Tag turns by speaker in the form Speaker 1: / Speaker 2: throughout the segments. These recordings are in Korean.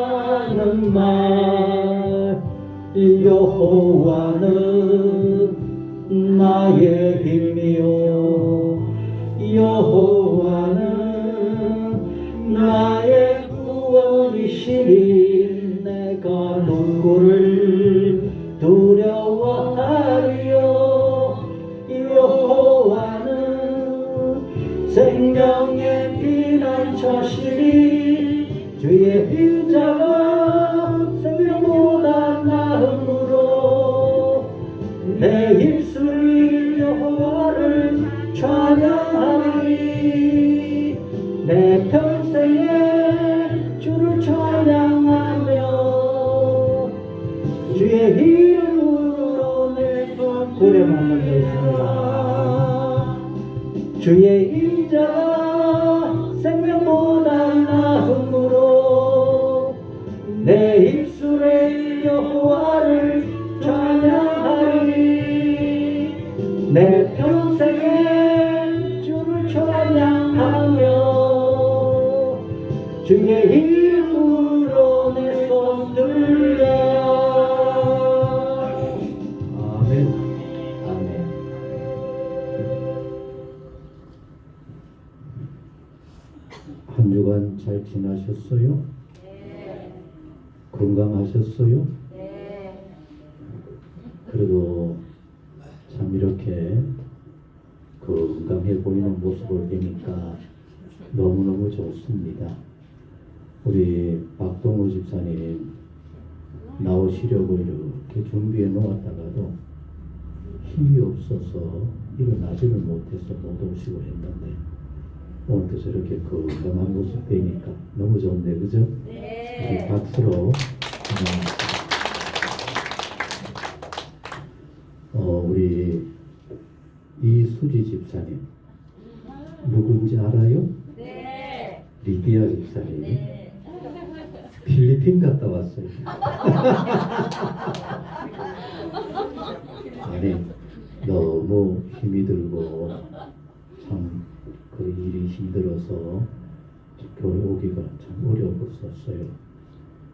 Speaker 1: 고백하는 말 여호와는 나의 힘이요 여호와는 나의 구원이시니 내가 누구를 두려워하리요 여호와는 생명의 피난처시니 주의 인자가 생명보다 나음으로 내 입술이 여호와를 찬양하리 내 평생에 주를 찬양하며 주의 이름으로 내 손 노래만 하겠습니다. 주의 인자가 생명보다 나음으로 내 입술에 여호와를 찬양하리 내 평생에 주를 찬양하며 주의 이름으로 내 손 들려. 아멘. 아멘. 한 주간 잘 지나셨어요?
Speaker 2: 네.
Speaker 1: 건강하셨어요?
Speaker 2: 네.
Speaker 1: 그래도 참 이렇게 건강해 보이는 모습을 보니까 너무너무 좋습니다. 우리 박동우 집사님 나오시려고 이렇게 준비해 놓았다가도 힘이 없어서 일어나지를 못해서 못 오시고 했는데 오늘도 저렇게 건강한 모습 보니까 너무 좋네, 그죠?
Speaker 2: 네.
Speaker 1: 우리 박수로 우리 이수지 집사님 누군지 알아요?
Speaker 2: 네.
Speaker 1: 리디아 집사님.
Speaker 2: 네.
Speaker 1: 필리핀 갔다 왔어요. 아니 너무 힘이 들고 참 그 일이 힘들어서 교회 오기가 참 어려웠었어요.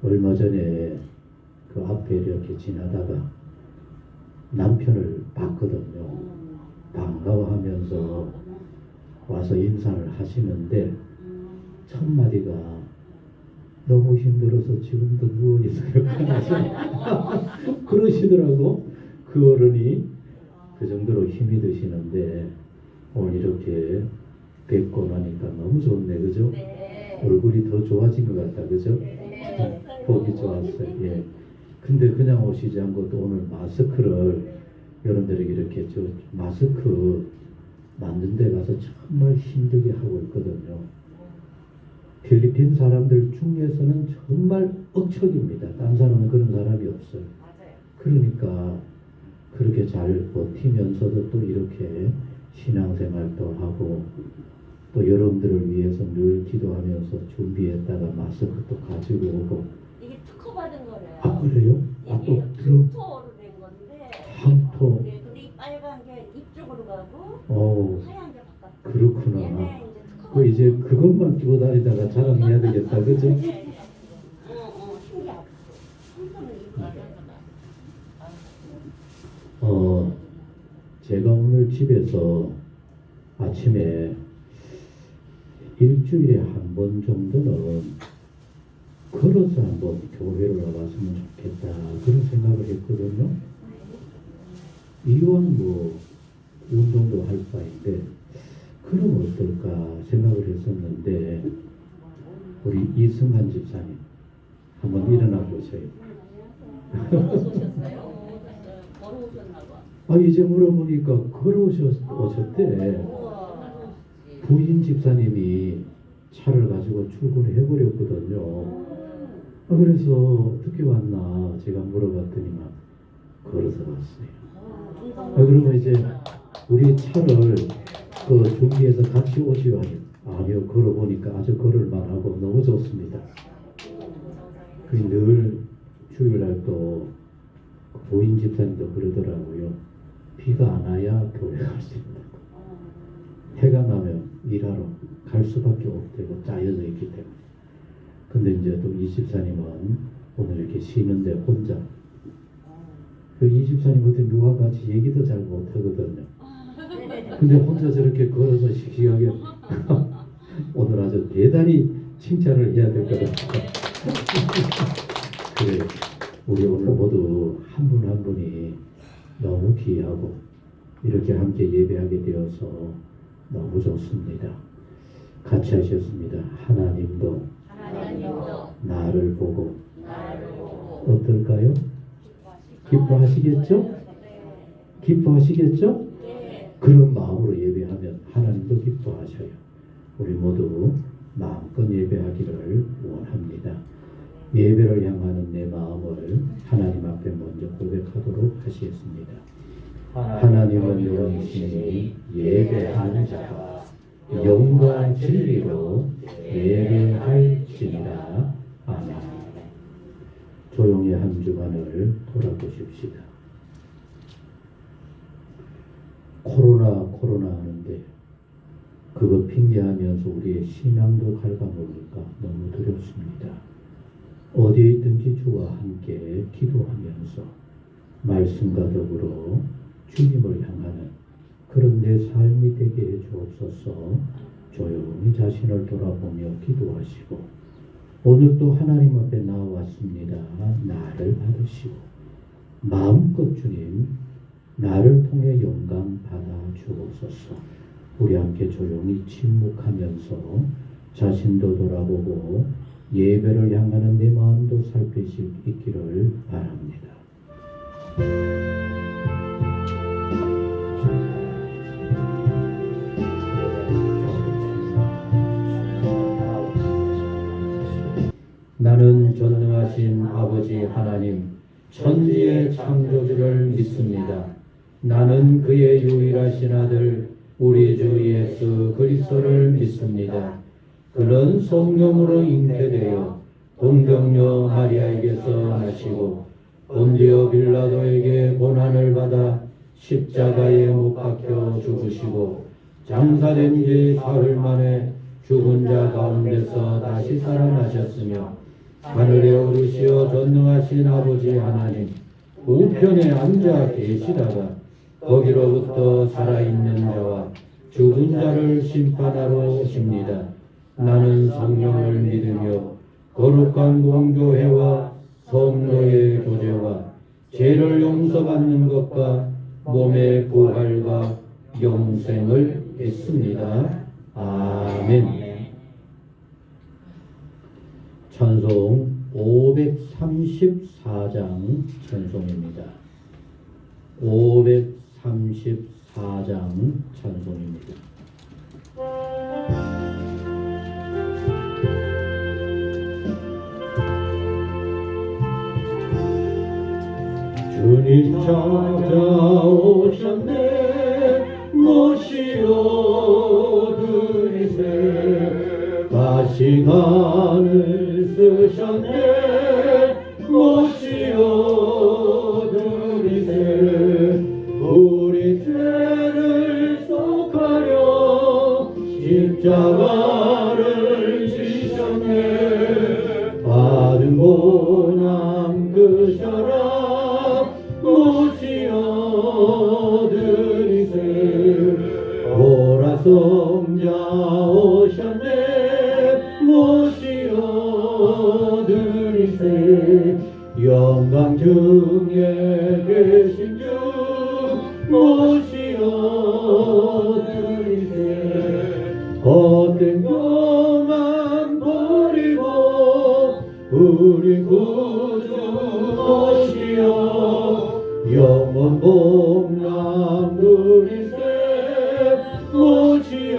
Speaker 1: 얼마 전에 그 앞에 이렇게 지나다가 남편을 봤거든요. 반가워하면서 와서 인사를 하시는데 첫 마디가 너무 힘들어서 지금도 누워있어요. 그러시더라고. 그 어른이 그 정도로 힘이 드시는데 오늘 이렇게 뵙고 나니까 너무 좋네, 그죠?
Speaker 2: 네.
Speaker 1: 얼굴이 더 좋아진 것 같다, 그죠?
Speaker 2: 네.
Speaker 1: 보기 좋았어요. 예. 근데 그냥 오시지 않고 또 오늘 마스크를 여러분들에게 이렇게 저 마스크 만든 데 가서 정말 힘들게 하고 있거든요. 필리핀 사람들 중에서는 정말 억척입니다. 딴 사람은 그런 사람이 없어요.
Speaker 2: 맞아요.
Speaker 1: 그러니까 그렇게 잘 버티면서도 또 이렇게 신앙생활도 하고 또 여러분들을 위해서 늘 기도하면서 준비했다가 마스크도 가지고 오고.
Speaker 2: 이게 특허 받은 거래요.
Speaker 1: 아, 그래요? 아, 또 들어?
Speaker 2: 황토로 된 건데.
Speaker 1: 황토.
Speaker 2: 네, 근데 이 빨간 게 이쪽으로 가고 하얀 게 바깥.
Speaker 1: 그렇구나.
Speaker 2: 얘네 이제 특허.
Speaker 1: 그 이제 그것만 끼고 다니다가 자랑해야 되겠다, 그죠?
Speaker 2: 신기하다. 황토는 이거
Speaker 1: 제가 오늘 집에서 아침에 일주일에 한 번 정도는 걸어서 한번 교회를 와봤으면 좋겠다 그런 생각을 했거든요. 이왕 뭐 운동도 할 바인데 그럼 어떨까 생각을 했었는데 우리 이승환 집사님 한번 일어나 보세요.
Speaker 2: 걸어오셨어요? 걸어오셨나 봐.
Speaker 1: 아, 이제 물어보니까 걸어오셨대.
Speaker 2: 우와.
Speaker 1: 부인 집사님이 차를 가지고 출근을 해버렸거든요. 그래서 어떻게 왔나 제가 물어봤더니만 걸어서 왔어요. 그러면 이제 우리 차를 준비해서 같이 오지요. 아니요, 걸어보니까 아주 걸을만하고 너무 좋습니다. 늘 주일날도 부인 집사님도 그러더라고요. 비가 안 와야 교회 갈 수 있다고. 해가 나면 일하러 갈 수밖에 없고 짜여져 있기 때문에. 근데 이제 또 이 집사님은 오늘 이렇게 쉬는데 혼자. 이 집사님한테 누가 같이 얘기도 잘 못하거든요. 근데 혼자 저렇게 걸어서 씩씩하게 오늘 아주 대단히 칭찬을 해야 될 것 같아요. 그래, 우리 오늘 모두 한 분 한 분이 너무 귀하고 이렇게 함께 예배하게 되어서 너무 좋습니다. 같이 하셨습니다. 하나님도 나를 보고 어떨까요? 기뻐하시겠죠? 기뻐하시겠죠? 그런 마음으로 예배하면 하나님도 기뻐하셔요. 우리 모두 마음껏 예배하기를 원합니다. 예배를 향하는 내 마음을 하나님 앞에 먼저 고백하도록 하시겠습니다. 하나님은 영신이 예배하는 자가 영과 진리로 예배할지니라. 아멘. 조용히 한 주간을 돌아보십시다. 코로나 하는데 그거 핑계하면서 우리의 신앙도 갉아먹을까 너무 두렵습니다. 어디에 있든지 주와 함께 기도하면서 말씀과 더불어 주님을 향하는 그런 내 삶이 되게 해 주옵소서. 조용히 자신을 돌아보며 기도하시고 오늘 또 하나님 앞에 나왔습니다. 나를 받으시고 마음껏 주님 나를 통해 영광 받아 주옵소서. 우리 함께 조용히 침묵하면서 자신도 돌아보고 예배를 향하는 내 마음도 살피실 있기를 바랍니다. 나는 전능하신 아버지 하나님 천지의 창조주를 믿습니다. 나는 그의 유일하신 아들 우리 주 예수 그리스도를 믿습니다. 그는 성령으로 잉태되어 동정녀 마리아에게서 나시고 본디오 빌라도에게 고난을 받아 십자가에 못 박혀 죽으시고 장사된 지 사흘 만에 죽은 자 가운데서 다시 살아나셨으며 하늘에 오르시어 전능하신 아버지 하나님 우편에 앉아 계시다가 거기로부터 살아있는 자와 죽은 자를 심판하러 오십니다. 나는 성령을 믿으며 거룩한 공교회와 성도의 교제와 죄를 용서받는 것과 몸의 부활과 영생을 믿습니다. 아멘. 찬송 534장 찬송입니다. 534장 찬송입니다. 주님 찾아오셨네 모시어 드리세 가시관을 쓰셨네 모시어 드리세 우리 죄를 속하려 십자가를 지셨네 받은 고난 끄셔라 모시어 드리세 보라 성자 오셨네 모시어 드리세 영광 중에 계신 주 모시어 드리세 헛된 것만 버리고 우리 구주 모시어 영원 복남 누리세 모시어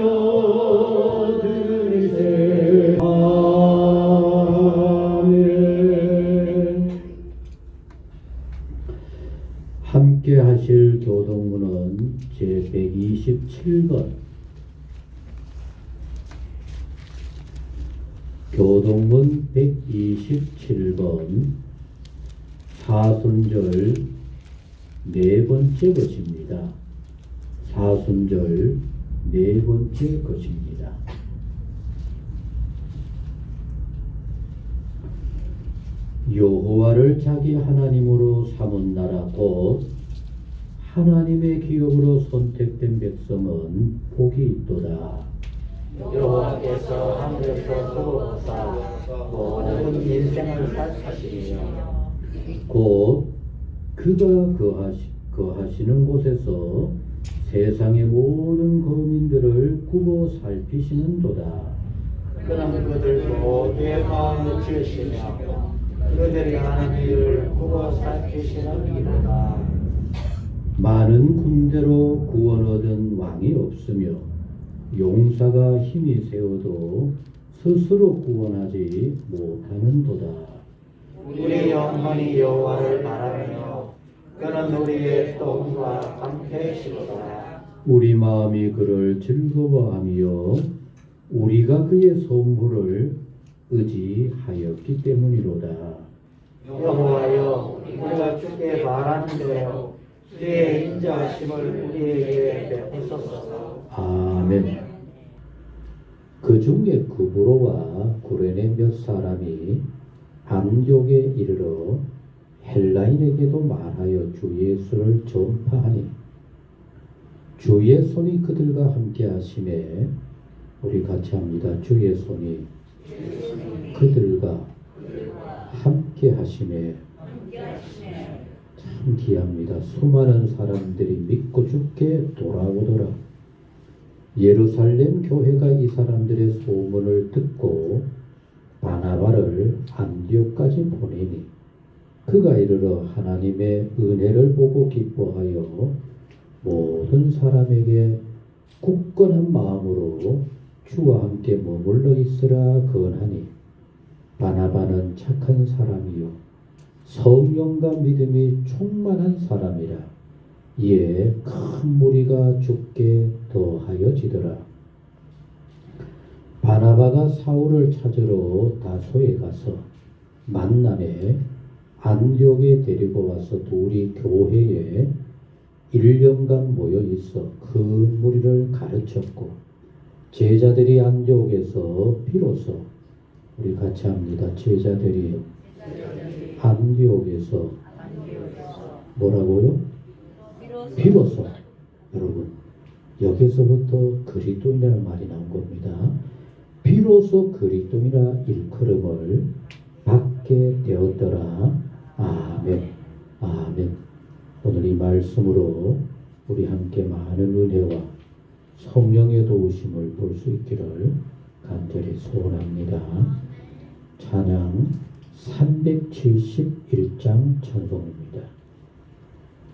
Speaker 1: 교동문 127번 사순절 네 번째 것입니다. 사순절 네 번째 것입니다. 여호와를 자기 하나님으로 삼은 나라 곧 하나님의 기업으로 선택된 백성은 복이 있도다.
Speaker 3: 여호와께서 하늘에서 수고로사 모든 인생을 사시리며
Speaker 1: 곧 그가 거하시는 곳에서 세상의 모든 거민들을 꾸고 살피시는도다.
Speaker 3: 그는 그들 모두의 마음을 지으시며 그들이 하는 일을 꾸고 살피시는 이로다.
Speaker 1: 많은 군대로 구원 얻은 왕이 없으며 용사가 힘이 세워도 스스로 구원하지 못하는도다.
Speaker 3: 우리 영혼이 여호와를 바라며 그는 우리의 똥과 방패시로다.
Speaker 1: 우리 마음이 그를 즐거워하며 우리가 그의 선물을 의지하였기 때문이로다.
Speaker 3: 여호와여 우리가 주께 바라는 대로 주의 인자하심을 우리에게 베푸소서.
Speaker 1: 아멘. 그 중에 구브로와 구레네 몇 사람이 안디옥에 이르러 헬라인에게도 말하여 주 예수를 전파하니 주의 손이 그들과 함께 하심에 우리 같이 합니다. 주의 손이 그들과 함께 하심에 참 귀합니다. 수많은 사람들이 믿고 죽게 돌아오더라. 예루살렘 교회가 이 사람들의 소문을 듣고 바나바를 안디옥까지 보내니 그가 이르러 하나님의 은혜를 보고 기뻐하여 모든 사람에게 굳건한 마음으로 주와 함께 머물러 있으라 건하니 바나바는 착한 사람이요 성령과 믿음이 충만한 사람이라. 이에 큰 무리가 죽게 더하여지더라. 바나바가 사울을 찾으러 다소에 가서 만남에 안디옥에 데리고 와서 둘이 교회에 1년간 모여 있어 그 무리를 가르쳤고 제자들이 안디옥에서 비로소 우리 같이 합니다. 제자들이 안디옥에서 뭐라고요? 비로소. 여러분 여기서부터 그리스도인이라는 말이 나온 겁니다. 비로소 그리스도인이라 일컬음을 받게 되었더라. 아멘. 아멘. 오늘 이 말씀으로 우리 함께 많은 은혜와 성령의 도우심을 볼 수 있기를 간절히 소원합니다. 찬양 371장 찬송입니다.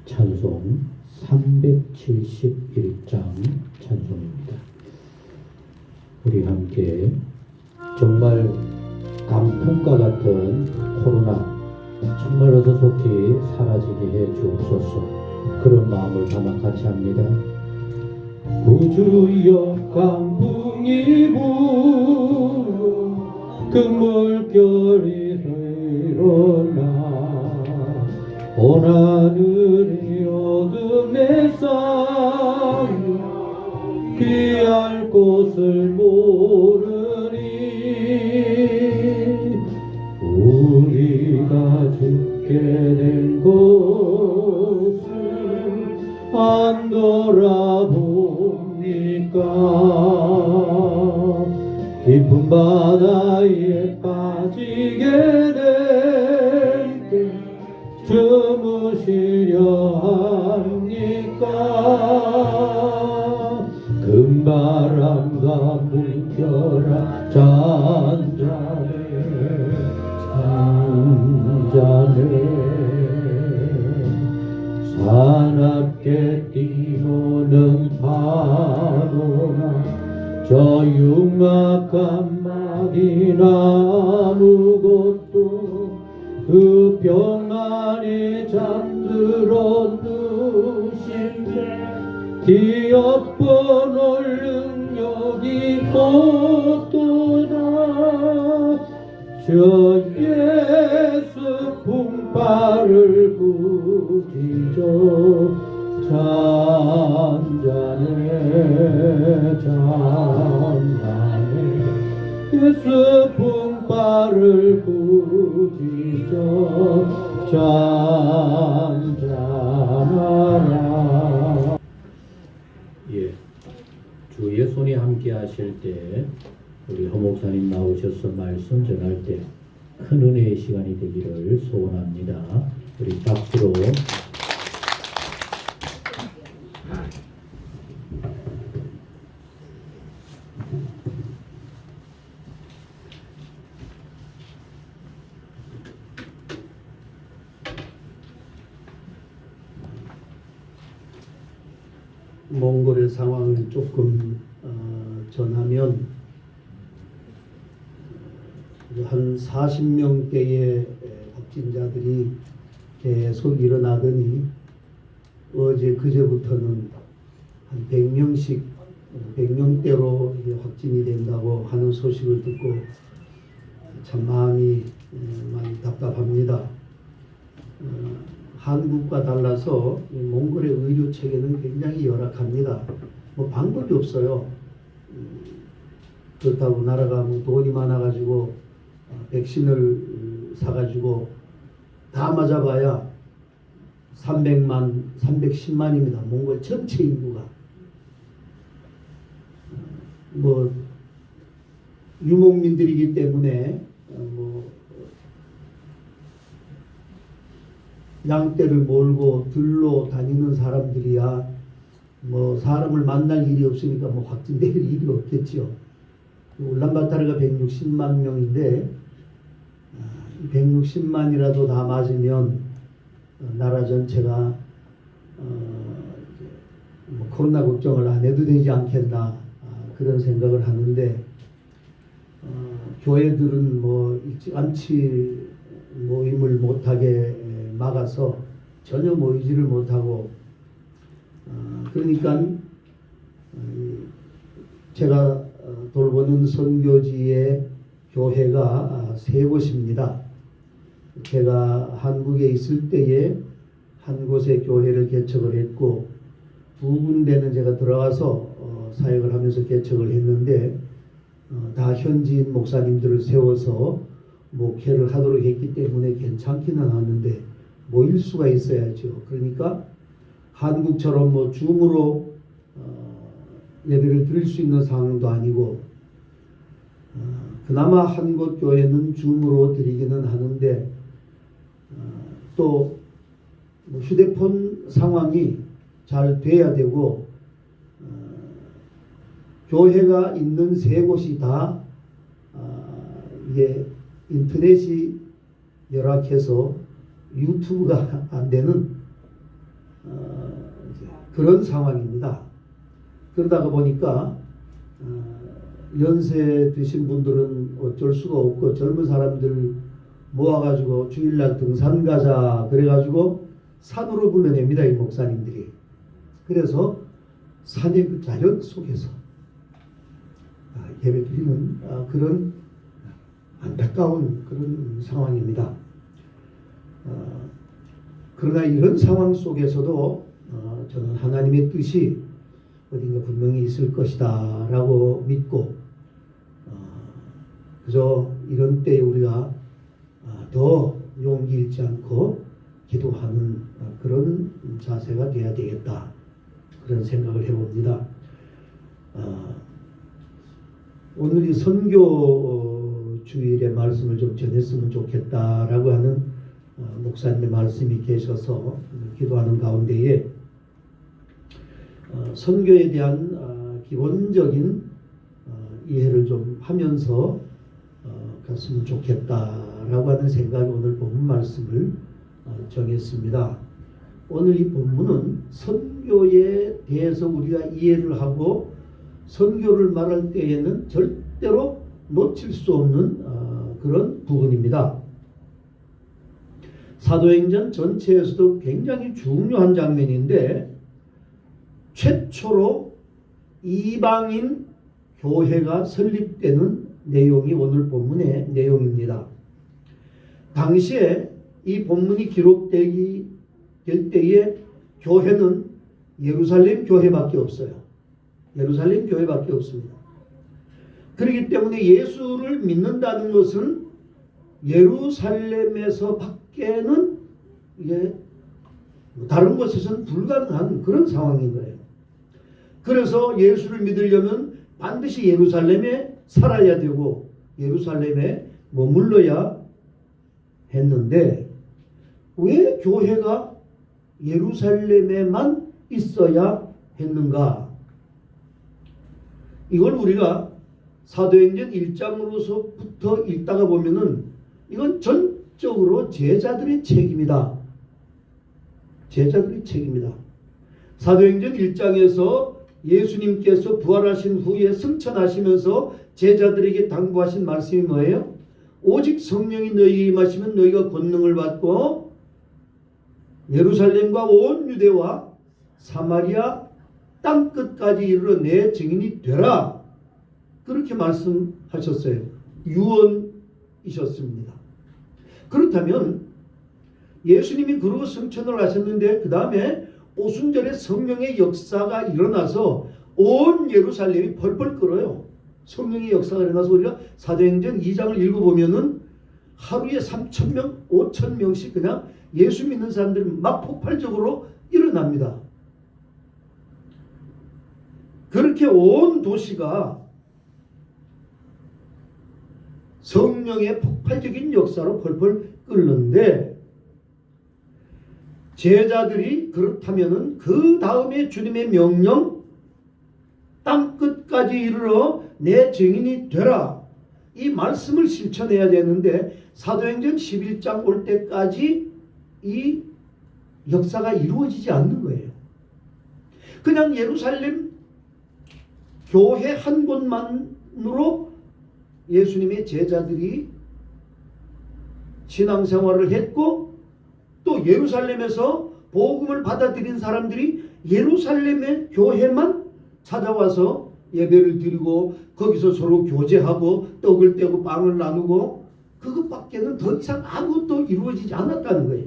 Speaker 1: 찬송 371장 찬송입니다. 우리 함께 정말 강풍과 같은 코로나 정말 어서속히 사라지게 해 주옵소서. 그런 마음을 담아 같이 합니다. 우주여 강풍이 불어 그 물결이 일어나 온 하늘이 어둠에 쌓여 피할 곳을 모르니 우리가 죽게 된 곳을 안 돌아봅니까? 깊은 바다에 빠지게 될 때 주무시려 합니까? 금바람과 물결아 잔잔해 사납게 뛰노는 파도나 저 흉악한 막이나 아무것도 그 병 안에 잠들어 누신데 뒤엎어 놓을 능력이 곧도다 저 예수 풍파를 부디죠 잔잔해 잔잔해 예수 풍파를 부디죠 잔잔하라. 예, 주의 손이 함께 하실 때 우리 허 목사님 나오셔서 말씀 전할 때 큰 은혜의 시간이 되기를 소원합니다. 우리 박수로
Speaker 4: 몽골의 상황을 조금 전하면 한 40명대의 확진자들이 계속 일어나더니 어제 그제부터는 한 100명씩 100명대로 확진이 된다고 하는 소식을 듣고 참 마음이 많이 답답합니다. 한국과 달라서 몽골의 의료 체계는 굉장히 열악합니다. 뭐 방법이 없어요. 그렇다고 나라가 뭐 돈이 많아가지고 백신을 사가지고 다 맞아봐야 310만입니다. 몽골 전체 인구가. 뭐 유목민들이기 때문에 뭐 양떼를 몰고 들로 다니는 사람들이야 뭐 사람을 만날 일이 없으니까 뭐 확진될 일이 없겠지요. 울란바타르가 160만 명인데 160만이라도 다 맞으면 나라 전체가 뭐 코로나 걱정을 안 해도 되지 않겠나 그런 생각을 하는데 교회들은 뭐 일찌감치 모임을 못하게 막아서 전혀 모이지를 못하고 그러니까 제가 돌보는 선교지의 교회가 세 곳입니다. 제가 한국에 있을 때에 한 곳에 교회를 개척을 했고 두 군데는 제가 들어가서 사역을 하면서 개척을 했는데 다 현지인 목사님들을 세워서 목회를 하도록 했기 때문에 괜찮기는 하는데 모일 수가 있어야죠. 그러니까 한국처럼 뭐 줌으로 예배를 드릴 수 있는 상황도 아니고 그나마 한 곳 교회는 줌으로 드리기는 하는데 또 뭐 휴대폰 상황이 잘 돼야 되고 교회가 있는 세 곳이 다 이게 인터넷이 열악해서 유튜브가 안 되는 그런 상황입니다. 그러다가 보니까 연세 드신 분들은 어쩔 수가 없고 젊은 사람들 모아가지고 주일날 등산 가자 그래가지고 산으로 불러냅니다. 이 목사님들이. 그래서 산의 그 자연 속에서 예배 드리는 그런 안타까운 그런 상황입니다. 그러나 이런 상황 속에서도 저는 하나님의 뜻이 어딘가 분명히 있을 것이다 라고 믿고 그저 이런 때에 우리가 더 용기 잃지 않고 기도하는 그런 자세가 되어야 되겠다 그런 생각을 해봅니다. 오늘 이 선교 주일의 말씀을 좀 전했으면 좋겠다라고 하는 목사님의 말씀이 계셔서 기도하는 가운데에 선교에 대한 기본적인 이해를 좀 하면서 갔으면 좋겠다라고 하는 생각이 오늘 본문 말씀을 정했습니다. 오늘 이 본문은 선교에 대해서 우리가 이해를 하고 선교를 말할 때에는 절대로 놓칠 수 없는 그런 부분입니다. 사도행전 전체에서도 굉장히 중요한 장면인데 최초로 이방인 교회가 설립되는 내용이 오늘 본문의 내용입니다. 당시에 이 본문이 기록되기 될 때에 교회는 예루살렘 교회밖에 없어요. 예루살렘 교회밖에 없습니다. 그렇기 때문에 예수를 믿는다는 것은 예루살렘에서 밖에는 이게 다른 곳에서는 불가능한 그런 상황인 거예요. 그래서 예수를 믿으려면 반드시 예루살렘에 살아야 되고 예루살렘에 머물러야 했는데 왜 교회가 예루살렘에만 있어야 했는가? 이걸 우리가 사도행전 1장으로서부터 읽다가 보면은 이건 전적으로 제자들의 책임이다. 제자들의 책임이다. 사도행전 1장에서 예수님께서 부활하신 후에 승천하시면서 제자들에게 당부하신 말씀이 뭐예요? 오직 성령이 너희에게 임하시면 너희가 권능을 받고 예루살렘과 온 유대와 사마리아 땅끝까지 이르러 내 증인이 되라. 그렇게 말씀하셨어요. 유언이셨습니다. 그렇다면 예수님이 그러고 승천을 하셨는데 그 다음에 오순절에 성령의 역사가 일어나서 온 예루살렘이 펄펄 끓어요. 성령의 역사가 일어나서 우리가 사도행전 2장을 읽어보면은 하루에 3,000명, 5,000명씩 그냥 예수 믿는 사람들이 막 폭발적으로 일어납니다. 그렇게 온 도시가 성령의 폭발적인 역사로 펄펄 끓는데 제자들이 그렇다면은 그 다음에 주님의 명령 땅 끝까지 이르러 내 증인이 되라 이 말씀을 실천해야 되는데 사도행전 11장 올 때까지 이 역사가 이루어지지 않는 거예요. 그냥 예루살렘 교회 한 곳만으로 예수님의 제자들이 신앙생활을 했고 또 예루살렘에서 복음을 받아들인 사람들이 예루살렘의 교회만 찾아와서 예배를 드리고 거기서 서로 교제하고 떡을 떼고 빵을 나누고 그것밖에는 더 이상 아무것도 이루어지지 않았다는 거예요.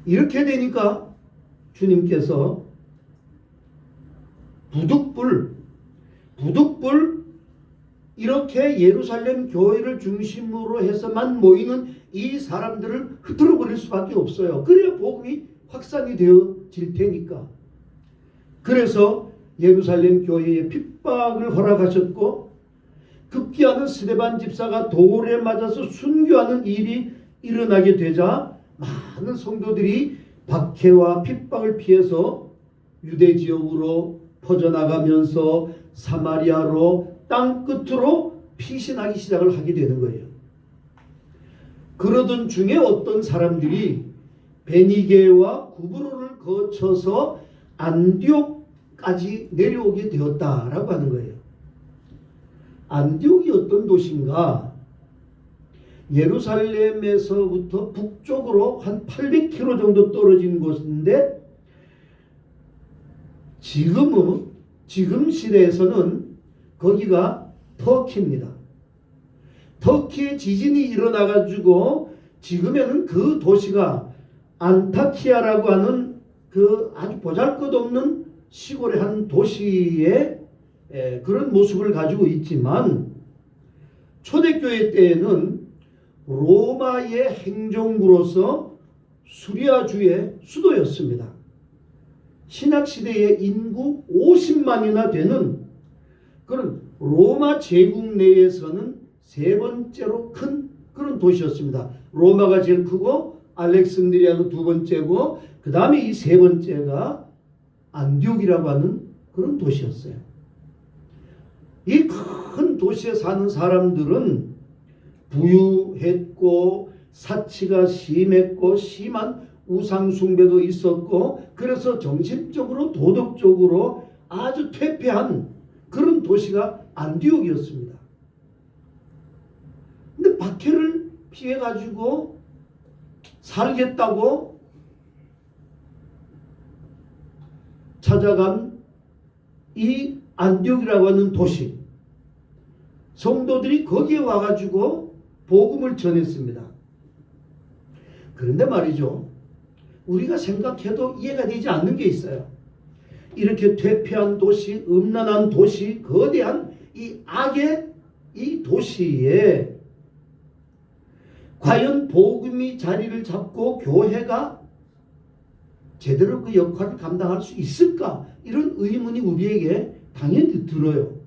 Speaker 4: 이렇게 되니까 주님께서 부득불 이렇게 예루살렘 교회를 중심으로 해서만 모이는 이 사람들을 흩어져 버릴 수밖에 없어요. 그래야 복음이 확산이 되어질 테니까. 그래서 예루살렘 교회에 핍박을 허락하셨고 급기야는 스데반 집사가 돌에 맞아서 순교하는 일이 일어나게 되자 많은 성도들이 박해와 핍박을 피해서 유대 지역으로 퍼져나가면서 사마리아로 땅 끝으로 피신하기 시작을 하게 되는 거예요. 그러던 중에 어떤 사람들이 베니게와 구브로를 거쳐서 안디옥까지 내려오게 되었다라고 하는 거예요. 안디옥이 어떤 도시인가? 예루살렘에서부터 북쪽으로 한 800km 정도 떨어진 곳인데 지금 시대에서는 거기가 터키입니다. 터키에 지진이 일어나가지고 지금에는 그 도시가 안타키아라고 하는 그 아주 보잘것없는 시골의 한 도시의 그런 모습을 가지고 있지만 초대교회 때에는 로마의 행정구로서 수리아주의 수도였습니다. 신약시대의 인구 50만이나 되는 그런 로마 제국 내에서는 세 번째로 큰 그런 도시였습니다. 로마가 제일 크고 알렉산드리아가 두 번째고 그 다음에 이 세 번째가 안디옥이라고 하는 그런 도시였어요. 이 큰 도시에 사는 사람들은 부유했고 사치가 심했고 심한 우상숭배도 있었고 그래서 정신적으로 도덕적으로 아주 퇴폐한 그런 도시가 안디옥이었습니다. 근데 박해를 피해가지고 살겠다고 찾아간 이 안디옥이라고 하는 도시 성도들이 거기에 와가지고 복음을 전했습니다. 그런데 말이죠. 우리가 생각해도 이해가 되지 않는 게 있어요. 이렇게 퇴폐한 도시, 음란한 도시, 거대한 이 악의 이 도시에 과연 복음이 자리를 잡고 교회가 제대로 그 역할을 감당할 수 있을까? 이런 의문이 우리에게 당연히 들어요.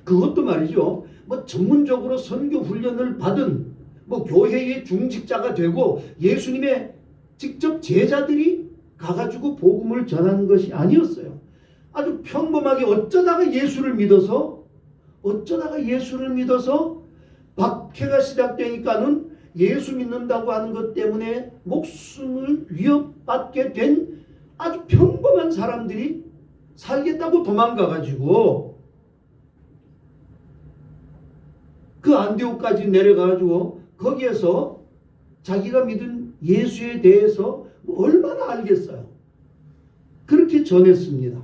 Speaker 4: 그것도 말이죠. 뭐 전문적으로 선교 훈련을 받은 뭐 교회의 중직자가 되고 예수님의 직접 제자들이 가가지고 복음을 전하는 것이 아니었어요. 아주 평범하게 어쩌다가 예수를 믿어서 박해가 시작되니까는 예수 믿는다고 하는 것 때문에 목숨을 위협받게 된 아주 평범한 사람들이 살겠다고 도망가가지고 그 안디옥까지 내려가가지고 거기에서 자기가 믿은 예수에 대해서 얼마나 알겠어요. 그렇게 전했습니다.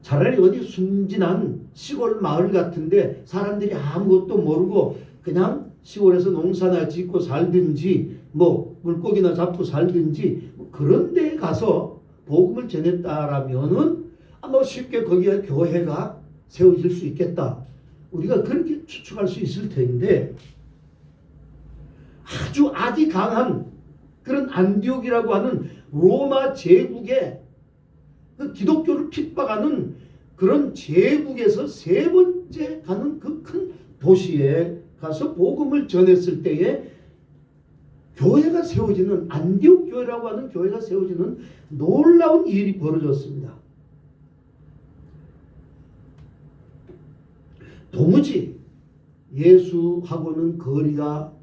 Speaker 4: 차라리 어디 순진한 시골 마을 같은데 사람들이 아무것도 모르고 그냥 시골에서 농사나 짓고 살든지 뭐 물고기나 잡고 살든지 그런 데에 가서 복음을 전했다라면은 아마 쉽게 거기에 교회가 세워질 수 있겠다. 우리가 그렇게 추측할 수 있을 텐데 아주 악이 강한 그런 안디옥이라고 하는 로마 제국의 그 기독교를 핍박하는 그런 제국에서 세 번째 가는 그 큰 도시에 가서 복음을 전했을 때에 교회가 세워지는 안디옥 교회라고 하는 교회가 세워지는 놀라운 일이 벌어졌습니다. 도무지 예수하고는 거리가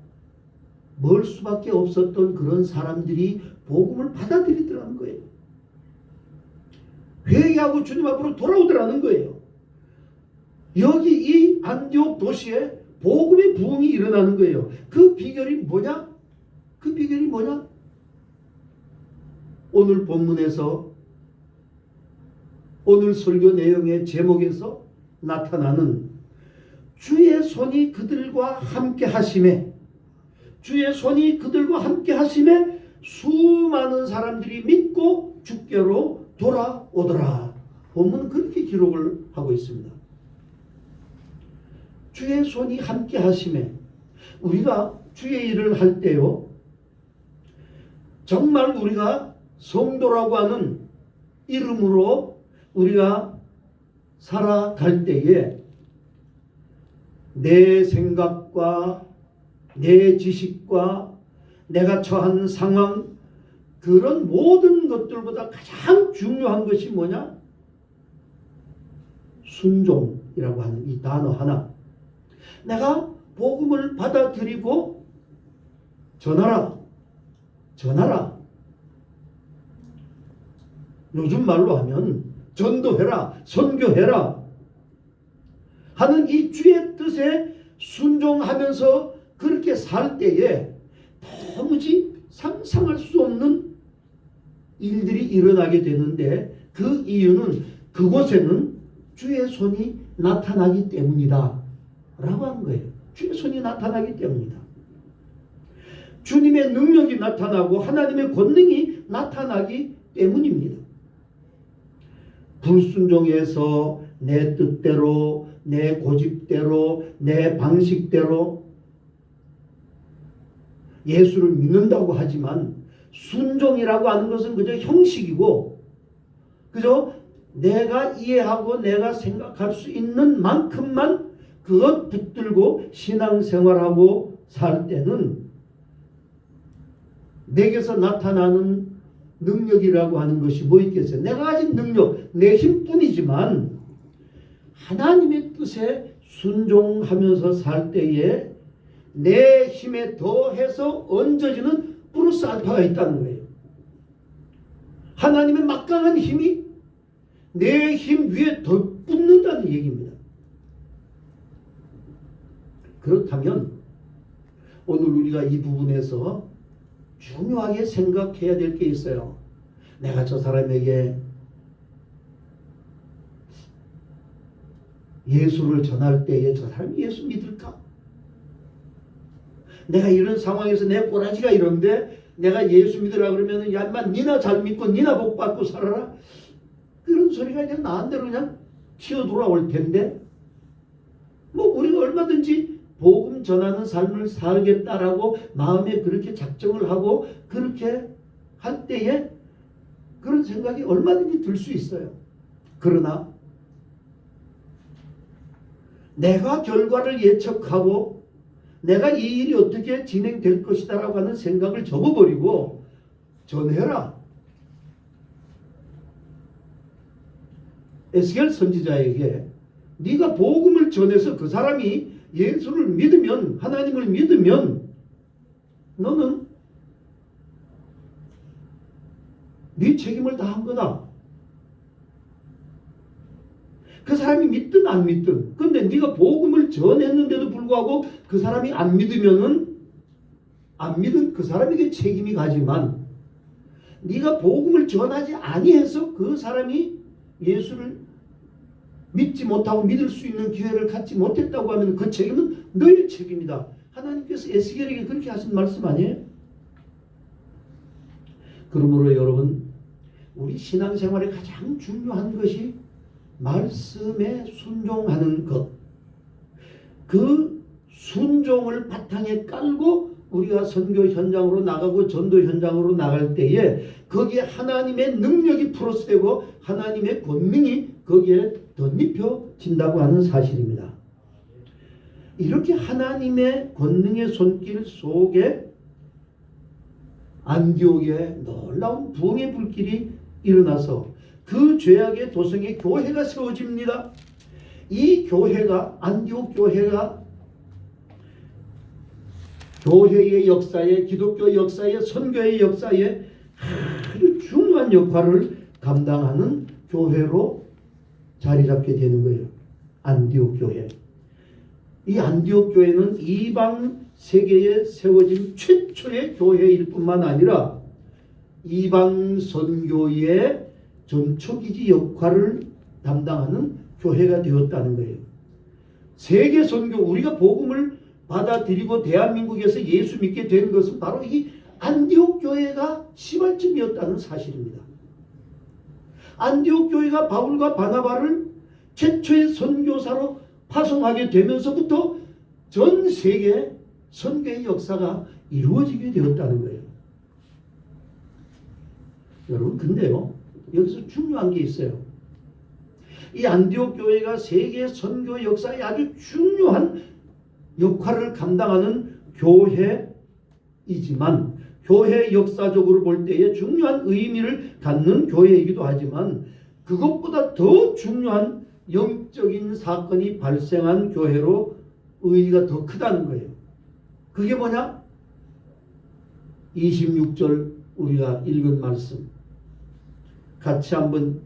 Speaker 4: 멀 수밖에 없었던 그런 사람들이 복음을 받아들이더라는 거예요. 회개하고 주님 앞으로 돌아오더라는 거예요. 여기 이 안디옥 도시에 복음의 부흥이 일어나는 거예요. 그 비결이 뭐냐? 오늘 본문에서 오늘 설교 내용의 제목에서 나타나는 주의 손이 그들과 함께 하심에 수많은 사람들이 믿고 주께로 돌아오더라. 본문은 그렇게 기록을 하고 있습니다. 주의 손이 함께 하심에 우리가 주의 일을 할 때요. 정말 우리가 성도라고 하는 이름으로 우리가 살아갈 때에 내 생각과 내 지식과 내가 처한 상황 그런 모든 것들보다 가장 중요한 것이 뭐냐? 순종이라고 하는 이 단어 하나. 내가 복음을 받아들이고 전하라. 요즘 말로 하면 전도해라, 선교해라 하는 이 주의 뜻에 순종하면서 그렇게 살 때에 도무지 상상할 수 없는 일들이 일어나게 되는데 그 이유는 그곳에는 주의 손이 나타나기 때문이다 라고 한 거예요. 주의 손이 나타나기 때문이다. 주님의 능력이 나타나고 하나님의 권능이 나타나기 때문입니다. 불순종해서 내 뜻대로 내 고집대로 내 방식대로 예수를 믿는다고 하지만 순종이라고 하는 것은 그저 형식이고 그저 내가 이해하고 내가 생각할 수 있는 만큼만 그것 붙들고 신앙생활하고 살 때는 내게서 나타나는 능력이라고 하는 것이 뭐 있겠어요? 내가 가진 능력, 내 힘뿐이지만 하나님의 뜻에 순종하면서 살 때에 내 힘에 더해서 얹어지는 플러스 알파가 있다는 거예요. 하나님의 막강한 힘이 내 힘 위에 더 붙는다는 얘기입니다. 그렇다면 오늘 우리가 이 부분에서 중요하게 생각해야 될 게 있어요. 내가 저 사람에게 예수를 전할 때에 저 사람이 예수 믿을까? 내가 이런 상황에서 내 꼬라지가 이런데 내가 예수 믿으라 그러면 야 인마 니나 잘 믿고 니나 복 받고 살아라. 그런 소리가 그냥 나한테로 그냥 튀어 돌아올 텐데 뭐 우리가 얼마든지 복음 전하는 삶을 살겠다라고 마음에 그렇게 작정을 하고 그렇게 할 때에 그런 생각이 얼마든지 들 수 있어요. 그러나 내가 결과를 예측하고 내가 이 일이 어떻게 진행될 것이다라고 하는 생각을 접어버리고 전해라. 에스겔 선지자에게 네가 복음을 전해서 그 사람이 예수를 믿으면 하나님을 믿으면 너는 네 책임을 다한 거다. 그 사람이 믿든 안 믿든 근데 네가 복음을 전했는데도 불구하고 그 사람이 안 믿으면은 안 믿은 그 사람에게 책임이 가지만 네가 복음을 전하지 아니해서 그 사람이 예수를 믿지 못하고 믿을 수 있는 기회를 갖지 못했다고 하면 그 책임은 너의 책임이다. 하나님께서 에스겔에게 그렇게 하신 말씀 아니에요? 그러므로 여러분 우리 신앙생활에 가장 중요한 것이 말씀에 순종하는 것. 그 순종을 바탕에 깔고 우리가 선교 현장으로 나가고 전도 현장으로 나갈 때에 거기에 하나님의 능력이 플러스되고 하나님의 권능이 거기에 덧입혀진다고 하는 사실입니다. 이렇게 하나님의 권능의 손길 속에 안디옥에 놀라운 부흥의 불길이 일어나서 그 죄악의 도성에 교회가 세워집니다. 이 교회가 안디옥 교회가 교회의 역사에 기독교 역사에 선교의 역사에 아주 중요한 역할을 감당하는 교회로 자리 잡게 되는 거예요. 안디옥 교회. 이 안디옥 교회는 이방 세계에 세워진 최초의 교회일 뿐만 아니라 이방 선교의 전초기지 역할을 담당하는 교회가 되었다는 거예요. 세계 선교 우리가 복음을 받아들이고 대한민국에서 예수 믿게 된 것은 바로 이 안디옥 교회가 시발점이었다는 사실입니다. 안디옥 교회가 바울과 바나바를 최초의 선교사로 파송하게 되면서부터 전 세계 선교의 역사가 이루어지게 되었다는 거예요. 여러분 근데요 여기서 중요한 게 있어요. 이 안디옥 교회가 세계 선교 역사에 아주 중요한 역할을 감당하는 교회이지만 교회 역사적으로 볼 때에 중요한 의미를 갖는 교회이기도 하지만 그것보다 더 중요한 영적인 사건이 발생한 교회로 의의가 더 크다는 거예요. 그게 뭐냐? 26절 우리가 읽은 말씀 같이 한번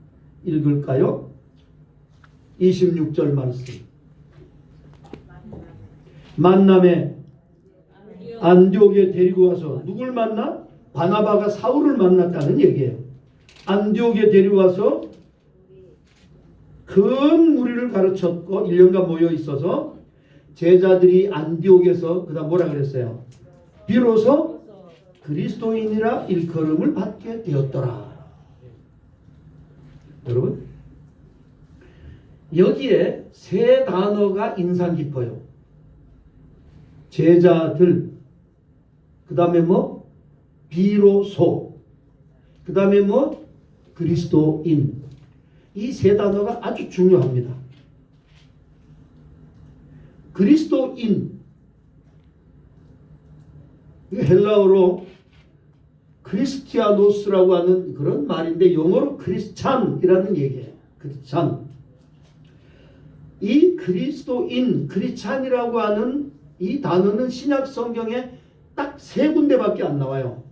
Speaker 4: 읽을까요? 26절 말씀 만남에 안디옥에 데리고 와서 누굴 만나? 바나바가 사울을 만났다는 얘기예요. 안디옥에 데리고 와서 큰 무리를 가르쳤고 1년간 모여 있어서 제자들이 안디옥에서 그다음 뭐라 그랬어요? 비로소 그리스도인이라 일컬음을 받게 되었더라. 여러분 여기에 세 단어가 인상 깊어요. 제자들 그 다음에 뭐 비로소 그 다음에 뭐 그리스도인 이 세 단어가 아주 중요합니다. 그리스도인 헬라어로 크리스티아노스라고 하는 그런 말인데 영어로 크리스찬이라는 얘기예요. 크리스찬. 이 그리스도인 크리스찬이라고 하는 이 단어는 신약 성경에 딱 세 군데밖에 안 나와요.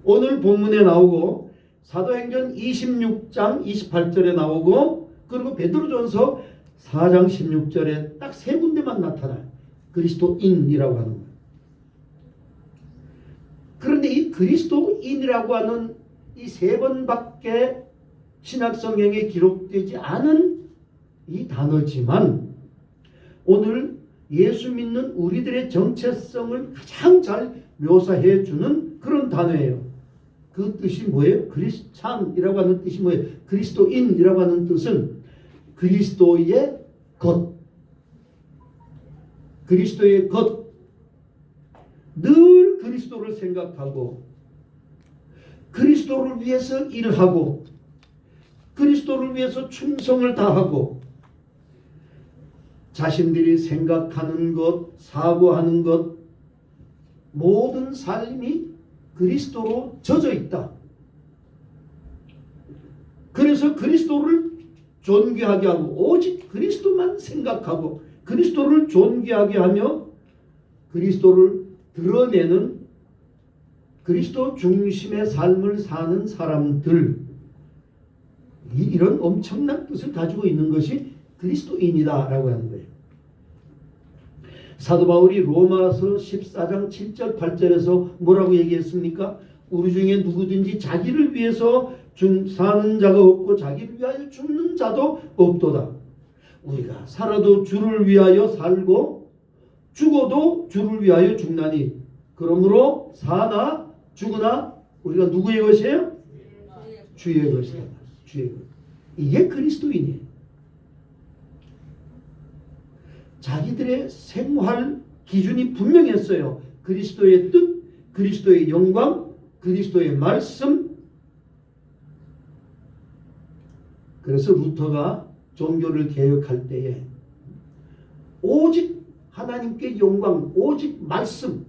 Speaker 4: 오늘 본문에 나오고 사도행전 26장 28절에 나오고 그리고 베드로전서 4장 16절에 딱 세 군데만 나타나요. 그리스도인이라고 하는 거예요. 그런데 이 그리스도인이라고 하는 이 세 번밖에 신약 성경에 기록되지 않은 이 단어지만 오늘 예수 믿는 우리들의 정체성을 가장 잘 묘사해 주는 그런 단어예요. 그 뜻이 뭐예요? 크리스찬이라고 하는 뜻이 뭐예요? 그리스도인이라고 하는 뜻은 그리스도의 것. 그리스도의 것. 늘 그리스도를 생각하고 그리스도를 위해서 일하고 그리스도를 위해서 충성을 다하고 자신들이 생각하는 것, 사고하는 것 모든 삶이 그리스도로 젖어 있다. 그래서 그리스도를 존귀하게 하고 오직 그리스도만 생각하고 그리스도를 존귀하게 하며 그리스도를 드러내는 그리스도 중심의 삶을 사는 사람들, 이런 엄청난 뜻을 가지고 있는 것이 그리스도인이다라고 하는 거예요. 사도 바울이 로마서 14장 7절 8절에서 뭐라고 얘기했습니까? 우리 중에 누구든지 자기를 위해서 사는 자가 없고 자기를 위하여 죽는 자도 없도다. 우리가 살아도 주를 위하여 살고 죽어도 주를 위하여 죽나니 그러므로 사나 죽으나 우리가 누구의 것이에요? 주의 것이다. 주의 것. 이게 그리스도인이에요. 자기들의 생활 기준이 분명했어요. 그리스도의 뜻, 그리스도의 영광, 그리스도의 말씀. 그래서 루터가 종교를 개혁할 때에 오직 하나님께 영광, 오직 말씀,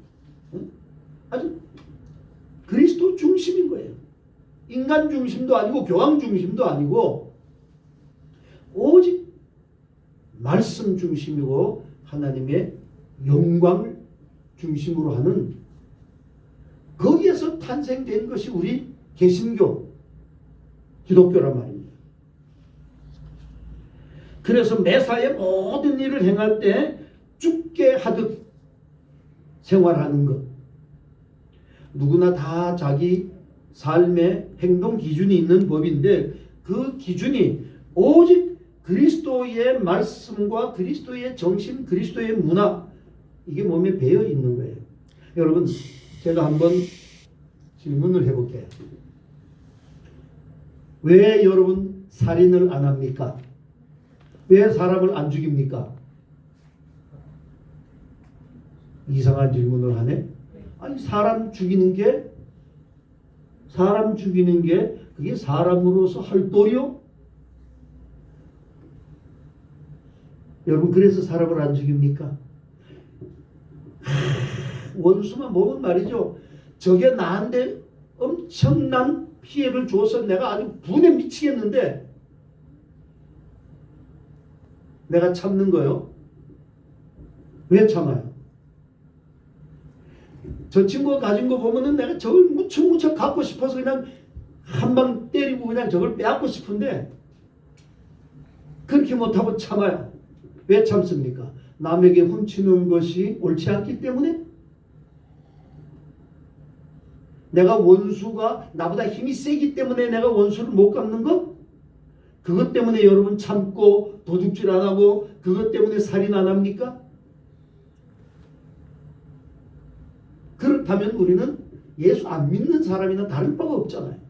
Speaker 4: 아주 그리스도 중심인 거예요. 인간 중심도 아니고 교황 중심도 아니고 오직 말씀 중심이고 하나님의 영광을 중심으로 하는, 거기에서 탄생된 것이 우리 개신교, 기독교란 말입니다. 그래서 매사에 모든 일을 행할 때 죽게 하듯 생활하는 것, 누구나 다 자기 삶의 행동 기준이 있는 법인데 그 기준이 오직 그리스도의 말씀과 그리스도의 정신, 그리스도의 문화, 이게 몸에 배어 있는 거예요. 여러분, 제가 한번 질문을 해볼게요. 왜 여러분 살인을 안 합니까? 왜 사람을 안 죽입니까? 이상한 질문을 하네. 아니, 사람 죽이는 게 그게 사람으로서 할 도리요? 여러분, 그래서 사람을 안 죽입니까? 원수만 보면 말이죠. 저게 나한테 엄청난 피해를 줘서 내가 아주 분에 미치겠는데 내가 참는 거요. 왜 참아요? 저 친구가 가진 거 보면은 내가 저걸 무척무척 갖고 싶어서 그냥 한 방 때리고 그냥 저걸 빼앗고 싶은데 그렇게 못하고 참아요. 왜 참습니까? 남에게 훔치는 것이 옳지 않기 때문에? 내가 원수가 나보다 힘이 세기 때문에 내가 원수를 못 갚는 것? 그것 때문에 여러분 참고 도둑질 안 하고 그것 때문에 살인 안 합니까? 그렇다면 우리는 예수 안 믿는 사람이나 다를 바가 없잖아요.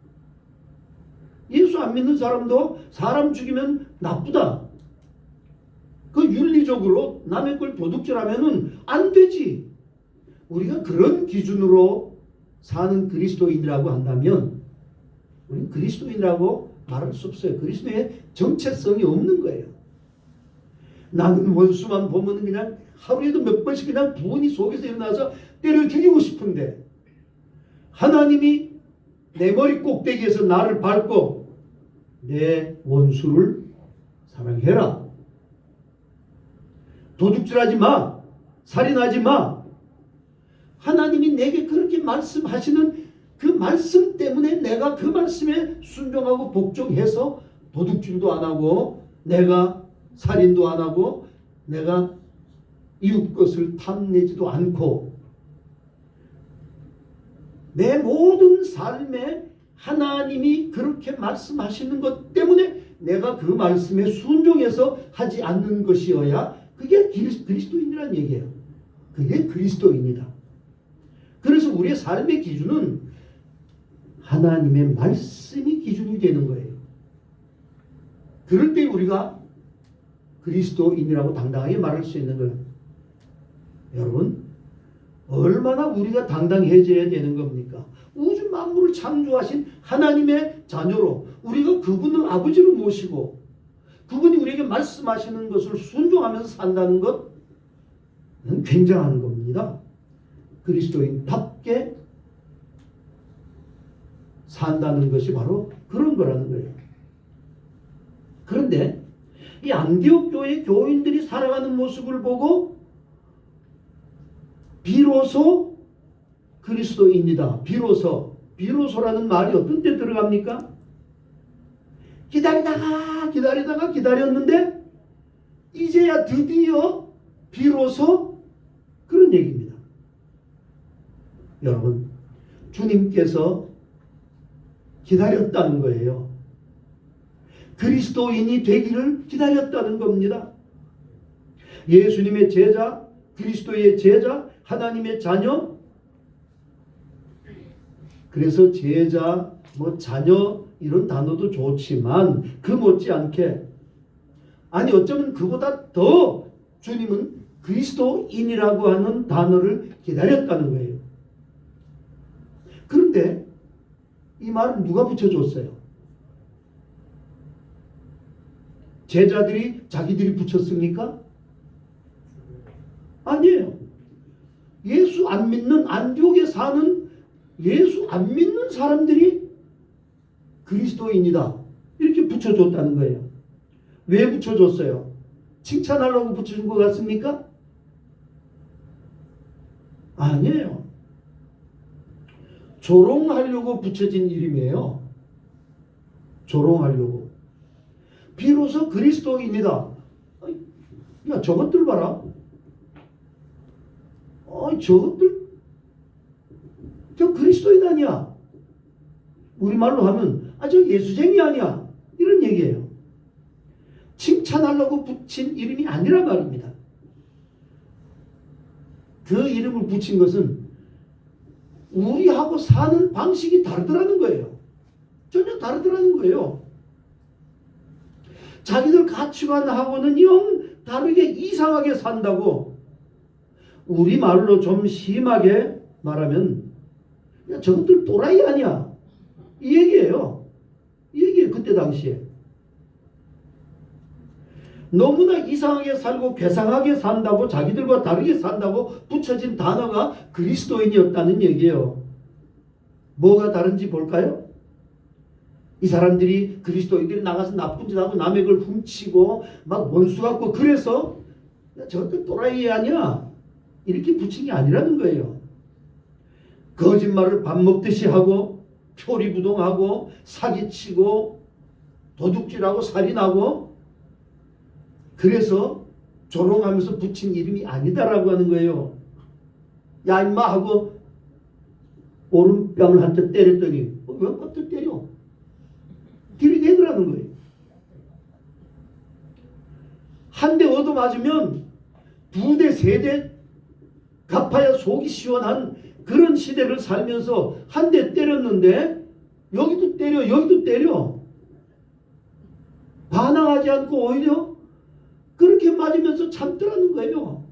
Speaker 4: 예수 안 믿는 사람도 사람 죽이면 나쁘다. 그 윤리적으로 남의 걸 도둑질하면은 안 되지. 우리가 그런 기준으로 사는 그리스도인이라고 한다면 우리는 그리스도인이라고 말할 수 없어요. 그리스도의 정체성이 없는 거예요. 나는 원수만 보면 그냥 하루에도 몇 번씩 그냥 분이 속에서 일어나서 때려 죽이고 싶은데 하나님이 내 머리 꼭대기에서 나를 밟고 내 원수를 사랑해라. 도둑질하지 마. 살인하지 마. 하나님이 내게 그렇게 말씀하시는 그 말씀 때문에 내가 그 말씀에 순종하고 복종해서 도둑질도 안 하고 내가 살인도 안 하고 내가 이웃 것을 탐내지도 않고 내 모든 삶에 하나님이 그렇게 말씀하시는 것 때문에 내가 그 말씀에 순종해서 하지 않는 것이어야 그게 그리스도인이라는 얘기예요. 그게 그리스도인이다. 그래서 우리의 삶의 기준은 하나님의 말씀이 기준이 되는 거예요. 그럴 때 우리가 그리스도인이라고 당당하게 말할 수 있는 거예요. 여러분, 얼마나 우리가 당당해져야 되는 겁니까? 우주 만물을 창조하신 하나님의 자녀로 우리가 그분을 아버지로 모시고 그분이 우리에게 말씀하시는 것을 순종하면서 산다는 것은 굉장한 겁니다. 그리스도인답게 산다는 것이 바로 그런 거라는 거예요. 그런데 이 안디옥 교회 교인들이 살아가는 모습을 보고 비로소 그리스도인이다. 비로소라는 말이 어떤 때 들어갑니까? 기다리다가 기다렸는데 이제야 드디어 비로소 그런 얘기입니다. 여러분, 주님께서 기다렸다는 거예요. 그리스도인이 되기를 기다렸다는 겁니다. 예수님의 제자, 그리스도의 제자, 하나님의 자녀. 그래서 제자, 자녀 이런 단어도 좋지만 그 못지않게 아니 어쩌면 그보다 더 주님은 그리스도인이라고 하는 단어를 기다렸다는 거예요. 그런데 이 말은 누가 붙여줬어요? 제자들이 자기들이 붙였습니까? 아니에요. 예수 안 믿는 안디옥에 사는 예수 안 믿는 사람들이 그리스도인이다 이렇게 붙여줬다는 거예요. 왜 붙여줬어요? 칭찬하려고 붙여준 것 같습니까? 아니에요. 조롱하려고 붙여진 이름이에요. 조롱하려고. 비로소 그리스도인이다. 야, 저것들 봐라. 저것들 저 그리스도인 아니야. 우리말로 하면 저 예수쟁이 아니야. 이런 얘기예요. 칭찬하려고 붙인 이름이 아니란 말입니다. 그 이름을 붙인 것은 우리하고 사는 방식이 다르더라는 거예요. 전혀 다르더라는 거예요. 자기들 가치관하고는 영 다르게 이상하게 산다고. 우리말로 좀 심하게 말하면 야, 저것들 또라이 아니야. 이 얘기예요. 이 얘기예요. 그때 당시에. 너무나 이상하게 살고 괴상하게 산다고 자기들과 다르게 산다고 붙여진 단어가 그리스도인이었다는 얘기예요. 뭐가 다른지 볼까요? 이 사람들이 그리스도인들이 나가서 나쁜 짓 하고 남의 걸 훔치고 막 원수 같고 그래서 야, 저것들 또라이 아니야. 이렇게 붙인 게 아니라는 거예요. 거짓말을 밥 먹듯이 하고 표리부동하고 사기치고 도둑질하고 살인하고 그래서 조롱하면서 붙인 이름이 아니다라고 하는 거예요. 야 임마 하고 오른뺨을 한 대 때렸더니 왜 또 때려? 들이대더라는 거예요. 한 대 얻어맞으면 두 대, 세 대 갚아야 속이 시원한 그런 시대를 살면서 한 대 때렸는데 여기도 때려 여기도 때려. 반항하지 않고 오히려 그렇게 맞으면서 참더라는 거예요.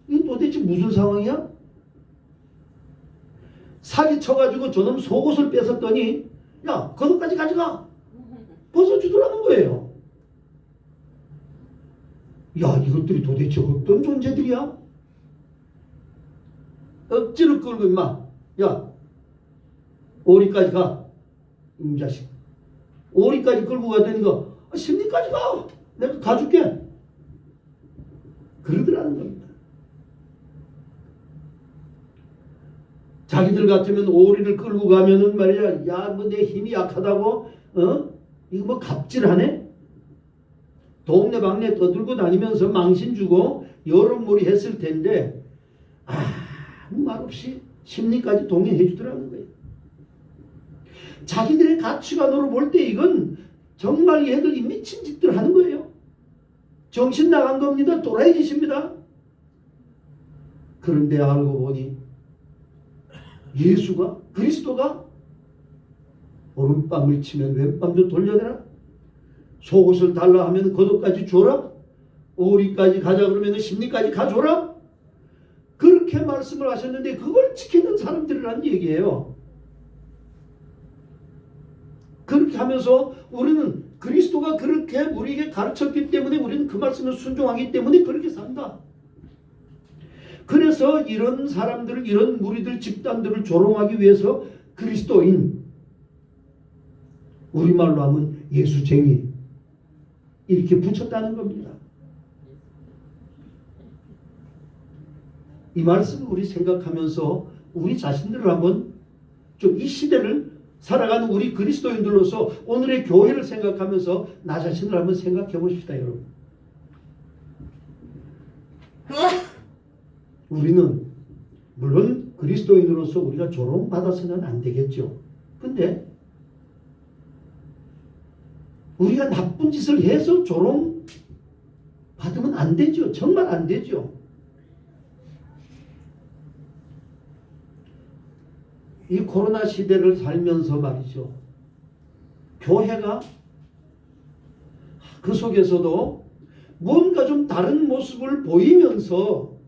Speaker 4: 이게 도대체 무슨 상황이야? 사기 쳐가지고 저놈 속옷을 뺏었더니 야 그것까지 가져가 벗어주더라는 거예요. 야 이것들이 도대체 어떤 존재들이야? 억지로 끌고 임마 야 오리까지 가 이 자식 오리까지 끌고 가더니까 심리까지 가 내가 가줄게 그러더라는 겁니다. 자기들 같으면 오리를 끌고 가면은 말이야 야 뭐 내 힘이 약하다고 이거 뭐 갑질하네? 동네방네 떠들고 다니면서 망신 주고 여론몰이 했을 텐데 아무 말 없이 심리까지 동의해 주더라는 거예요. 자기들의 가치관으로 볼 때 이건 정말 얘들이 미친 짓들 하는 거예요. 정신 나간 겁니다. 또라이 짓입니다. 그런데 알고 보니 예수가, 그리스도가 오른밤을 치면 왼밤도 돌려내라. 속옷을 달라 하면 겉옷까지 줘라. 오리까지 가자 그러면 심리까지 가줘라. 그렇게 말씀을 하셨는데 그걸 지키는 사람들이란 얘기예요. 그렇게 하면서 우리는 그리스도가 그렇게 우리에게 가르쳤기 때문에 우리는 그 말씀을 순종하기 때문에 그렇게 산다. 그래서 이런 사람들을, 이런 무리들, 집단들을 조롱하기 위해서 그리스도인, 우리말로 하면 예수쟁이, 이렇게 붙였다는 겁니다. 이 말씀을 우리 생각하면서 우리 자신들을 한번 좀 이 시대를 살아가는 우리 그리스도인들로서 오늘의 교회를 생각하면서 나 자신을 한번 생각해 보십시다, 여러분. 우리는 물론 그리스도인으로서 우리가 조롱받아서는 안 되겠죠. 근데 우리가 나쁜 짓을 해서 조롱받으면 안 되죠. 정말 안 되죠. 이 코로나 시대를 살면서 말이죠. 교회가 그 속에서도 뭔가 좀 다른 모습을 보이면서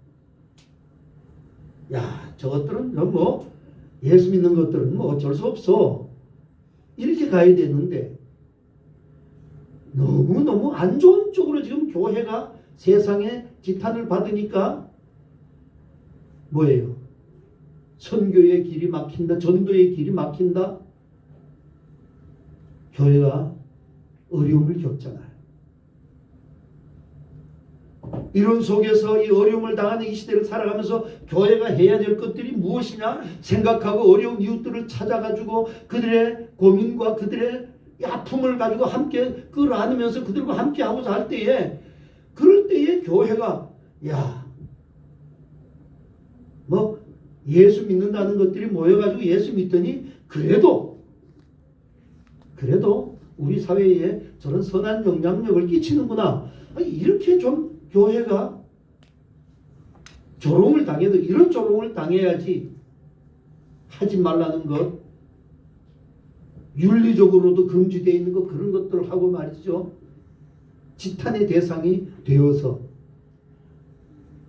Speaker 4: 야, 저것들은 뭐 예수 믿는 것들은 뭐 어쩔 수 없어. 이렇게 가야 되는데 너무너무 안 좋은 쪽으로 지금 교회가 세상에 지탄을 받으니까 뭐예요? 선교의 길이 막힌다. 전도의 길이 막힌다. 교회가 어려움을 겪잖아요. 이런 속에서 이 어려움을 당하는 이 시대를 살아가면서 교회가 해야 될 것들이 무엇이냐 생각하고 어려운 이웃들을 찾아가지고 그들의 고민과 그들의 아픔을 가지고 함께 끌어안으면서 그들과 함께 하고자 할 때에 그럴 때에 교회가 뭐 예수 믿는다는 것들이 모여가지고 예수 믿더니 그래도 우리 사회에 저런 선한 영향력을 끼치는구나. 이렇게 좀 교회가 조롱을 당해도 이런 조롱을 당해야지 하지 말라는 것, 윤리적으로도 금지되어 있는 것, 그런 것들을 하고 말이죠. 지탄의 대상이 되어서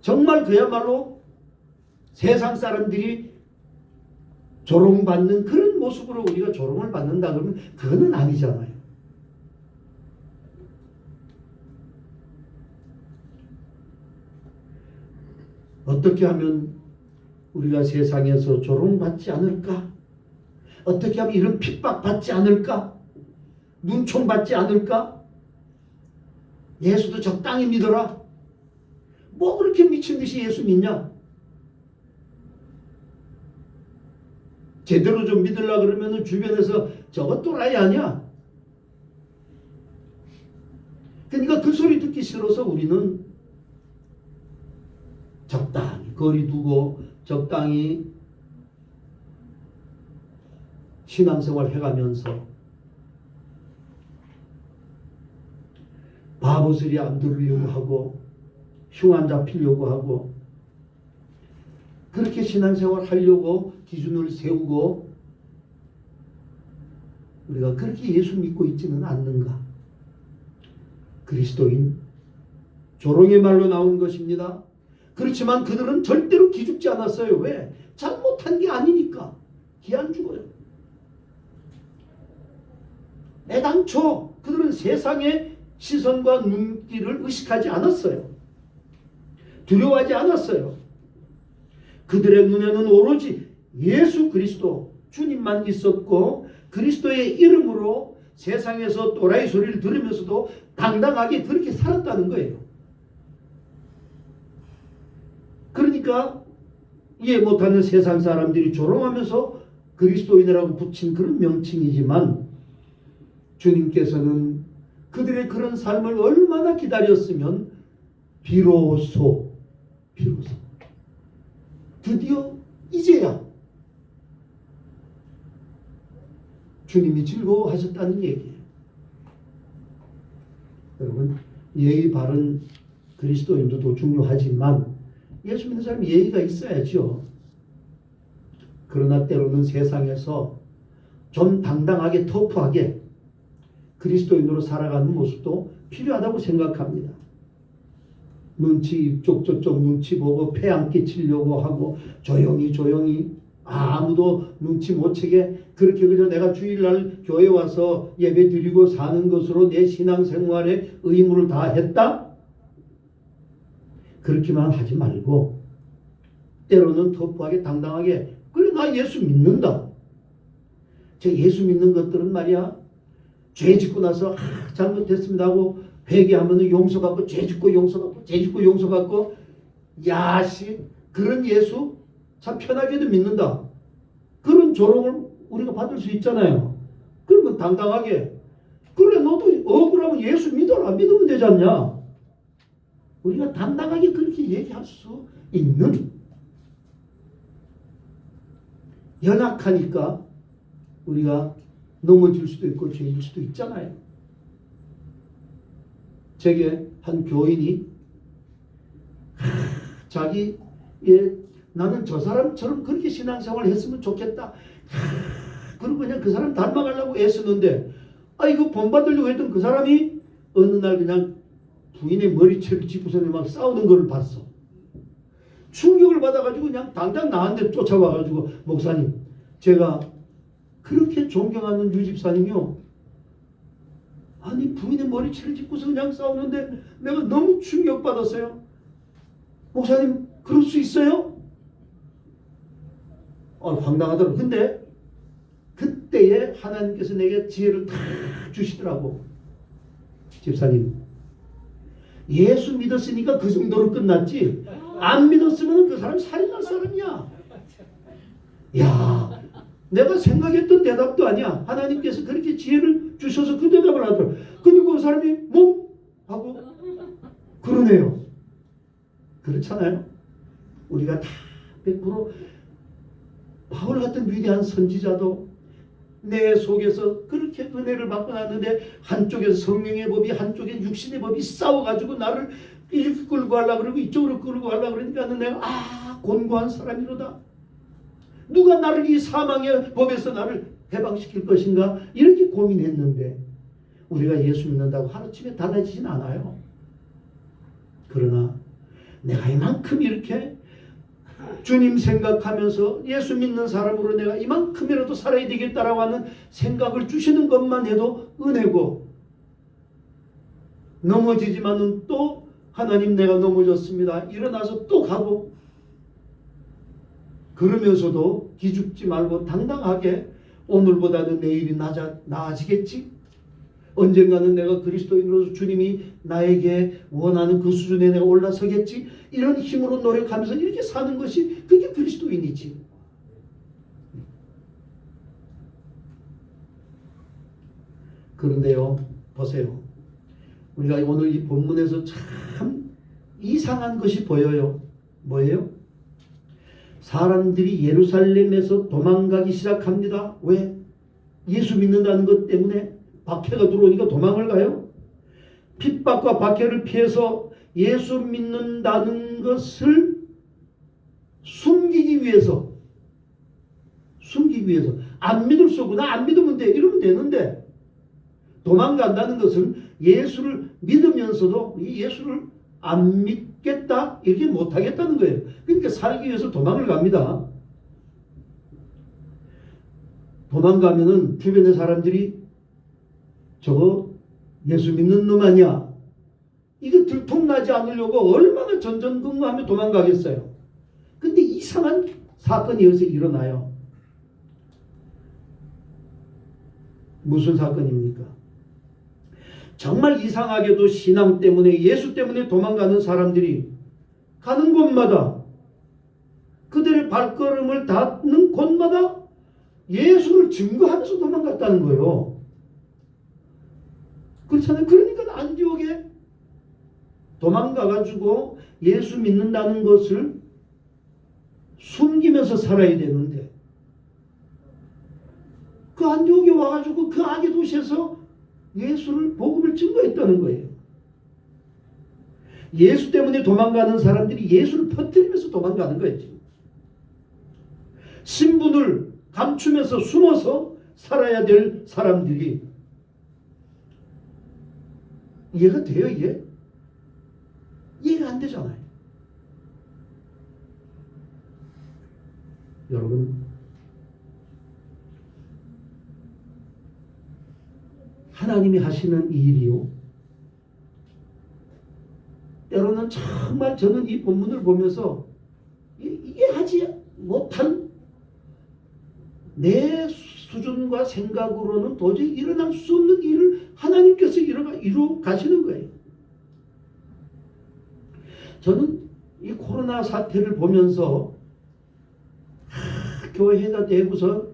Speaker 4: 정말 그야말로 세상 사람들이 조롱받는 그런 모습으로 우리가 조롱을 받는다 그러면 그거는 아니잖아요. 어떻게 하면 우리가 세상에서 조롱받지 않을까? 어떻게 하면 이런 핍박받지 않을까? 눈총받지 않을까? 예수도 적당히 믿어라. 뭐 그렇게 미친 듯이 예수 믿냐? 제대로 좀 믿으려고 그러면 주변에서 저것 또라이 아니야? 그러니까 그 소리 듣기 싫어서 우리는 적당히 거리 두고 적당히 신앙생활 해가면서 바보 소리 안 들으려고 하고 흉 안 잡히려고 하고 그렇게 신앙생활 하려고 기준을 세우고 우리가 그렇게 예수 믿고 있지는 않는가? 그리스도인 조롱의 말로 나온 것입니다. 그렇지만 그들은 절대로 기죽지 않았어요. 왜? 잘못한 게 아니니까. 기 안 죽어요. 애당초 그들은 세상의 시선과 눈길을 의식하지 않았어요. 두려워하지 않았어요. 그들의 눈에는 오로지 예수 그리스도 주님만 있었고 그리스도의 이름으로 세상에서 또라이 소리를 들으면서도 당당하게 그렇게 살았다는 거예요. 그러니까 이해 못하는 세상 사람들이 조롱하면서 그리스도인이라고 붙인 그런 명칭이지만 주님께서는 그들의 그런 삶을 얼마나 기다렸으면 비로소 드디어 이제야 주님이 즐거워하셨다는 얘기예요. 여러분, 예의 바른 그리스도인도 중요하지만 예수 믿는 사람이 예의가 있어야죠. 그러나 때로는 세상에서 좀 당당하게 터프하게 그리스도인으로 살아가는 모습도 필요하다고 생각합니다. 눈치 이쪽 저쪽 눈치 보고 폐 안 끼치려고 하고 조용히 아무도 눈치 못 채게 그렇게 그저 내가 주일날 교회 와서 예배 드리고 사는 것으로 내 신앙생활에 의무를 다했다? 그렇게만 하지 말고 때로는 터프하게 당당하게 그래 나 예수 믿는다. 제 예수 믿는 것들은 말이야 죄 짓고 나서 잘못했습니다 하고 회개하면 용서받고 죄 짓고 용서받고 죄 짓고 용서받고 야시 그런 예수 참 편하게도 믿는다. 그런 조롱을 우리가 받을 수 있잖아요. 그러면 당당하게 그래 너도 억울하면 예수 믿어라. 믿으면 되지 않냐. 우리가 당당하게 그렇게 얘기할 수 있는 연약하니까 우리가 넘어질 수도 있고 죄일 수도 있잖아요. 제게 한 교인이 자기 나는 저 사람처럼 그렇게 신앙생활을 했으면 좋겠다. 그리고 그냥 그 사람 닮아가려고 애쓰는데 이거 본받으려고 했던 그 사람이 어느 날 그냥 부인의 머리채를 짚고서 막 싸우는 걸 봤어. 충격을 받아가지고 그냥 당장 나한테 쫓아와가지고 목사님 제가 그렇게 존경하는 유집사님이요. 아니 부인의 머리채를 짚고서 그냥 싸우는데 내가 너무 충격받았어요. 목사님 그럴 수 있어요? 황당하더라고. 근데 그때에 하나님께서 내게 지혜를 다 주시더라고. 집사님 예수 믿었으니까 그 정도로 끝났지 안 믿었으면 그 사람 살인할 사람이야. 야 내가 생각했던 대답도 아니야. 하나님께서 그렇게 지혜를 주셔서 그 대답을 하더라고. 근데 그 사람이 뭐? 하고 그러네요. 그렇잖아요. 우리가 다 100% 바울 같은 위대한 선지자도 내 속에서 그렇게 은혜를 받고 났는데 한쪽에서 성령의 법이 한쪽에 육신의 법이 싸워가지고 나를 이렇게 끌고 가려고 그러고 이쪽으로 끌고 가려고 그러니까 내가 곤고한 사람이로다. 누가 나를 이 사망의 법에서 나를 해방시킬 것인가 이렇게 고민했는데 우리가 예수 믿는다고 하루아침에 달라지진 않아요. 그러나 내가 이만큼 이렇게 주님 생각하면서 예수 믿는 사람으로 내가 이만큼이라도 살아야 되겠다라고 하는 생각을 주시는 것만 해도 은혜고 넘어지지만은 또 하나님 내가 넘어졌습니다. 일어나서 또 가고 그러면서도 기죽지 말고 당당하게 오늘보다는 내일이 나아지겠지. 언젠가는 내가 그리스도인으로서 주님이 나에게 원하는 그 수준에 내가 올라서겠지. 이런 힘으로 노력하면서 이렇게 사는 것이 그게 그리스도인이지. 그런데요, 보세요. 우리가 오늘 이 본문에서 참 이상한 것이 보여요. 뭐예요? 사람들이 예루살렘에서 도망가기 시작합니다. 왜? 예수 믿는다는 것 때문에 박해가 들어오니까 도망을 가요. 핍박과 박해를 피해서 예수 믿는다는 것을 숨기기 위해서 안 믿을 수 없구나 안 믿으면 돼 이러면 되는데 도망간다는 것은 예수를 믿으면서도 이 예수를 안 믿겠다 이렇게 못하겠다는 거예요. 그러니까 살기 위해서 도망을 갑니다. 도망가면은 주변의 사람들이 저거 예수 믿는 놈 아니야. 이거 들통나지 않으려고 얼마나 전전긍긍하며 도망가겠어요. 근데 이상한 사건이 여기서 일어나요. 무슨 사건입니까? 정말 이상하게도 신앙 때문에 예수 때문에 도망가는 사람들이 가는 곳마다 그들의 발걸음을 닿는 곳마다 예수를 증거하면서 도망갔다는 거예요. 그렇잖아요. 그러니까 안디옥에 도망가가지고 예수 믿는다는 것을 숨기면서 살아야 되는데 그 그 안디옥에 와가지고 그 악의 도시에서 예수를 복음을 증거했다는 거예요. 예수 때문에 도망가는 사람들이 예수를 퍼뜨리면서 도망가는 거예요. 지금. 신분을 감추면서 숨어서 살아야 될 사람들이 이해가 돼요? 이해가 안 되잖아요. 여러분, 하나님이 하시는 이 일이요, 때로는 정말 저는 이 본문을 보면서 이게 하지 못한 내 수준과 생각으로는 도저히 일어날 수 없는 일을 하나님께서 이루어 가시는 거예요. 저는 이 코로나 사태를 보면서 교회가 되고서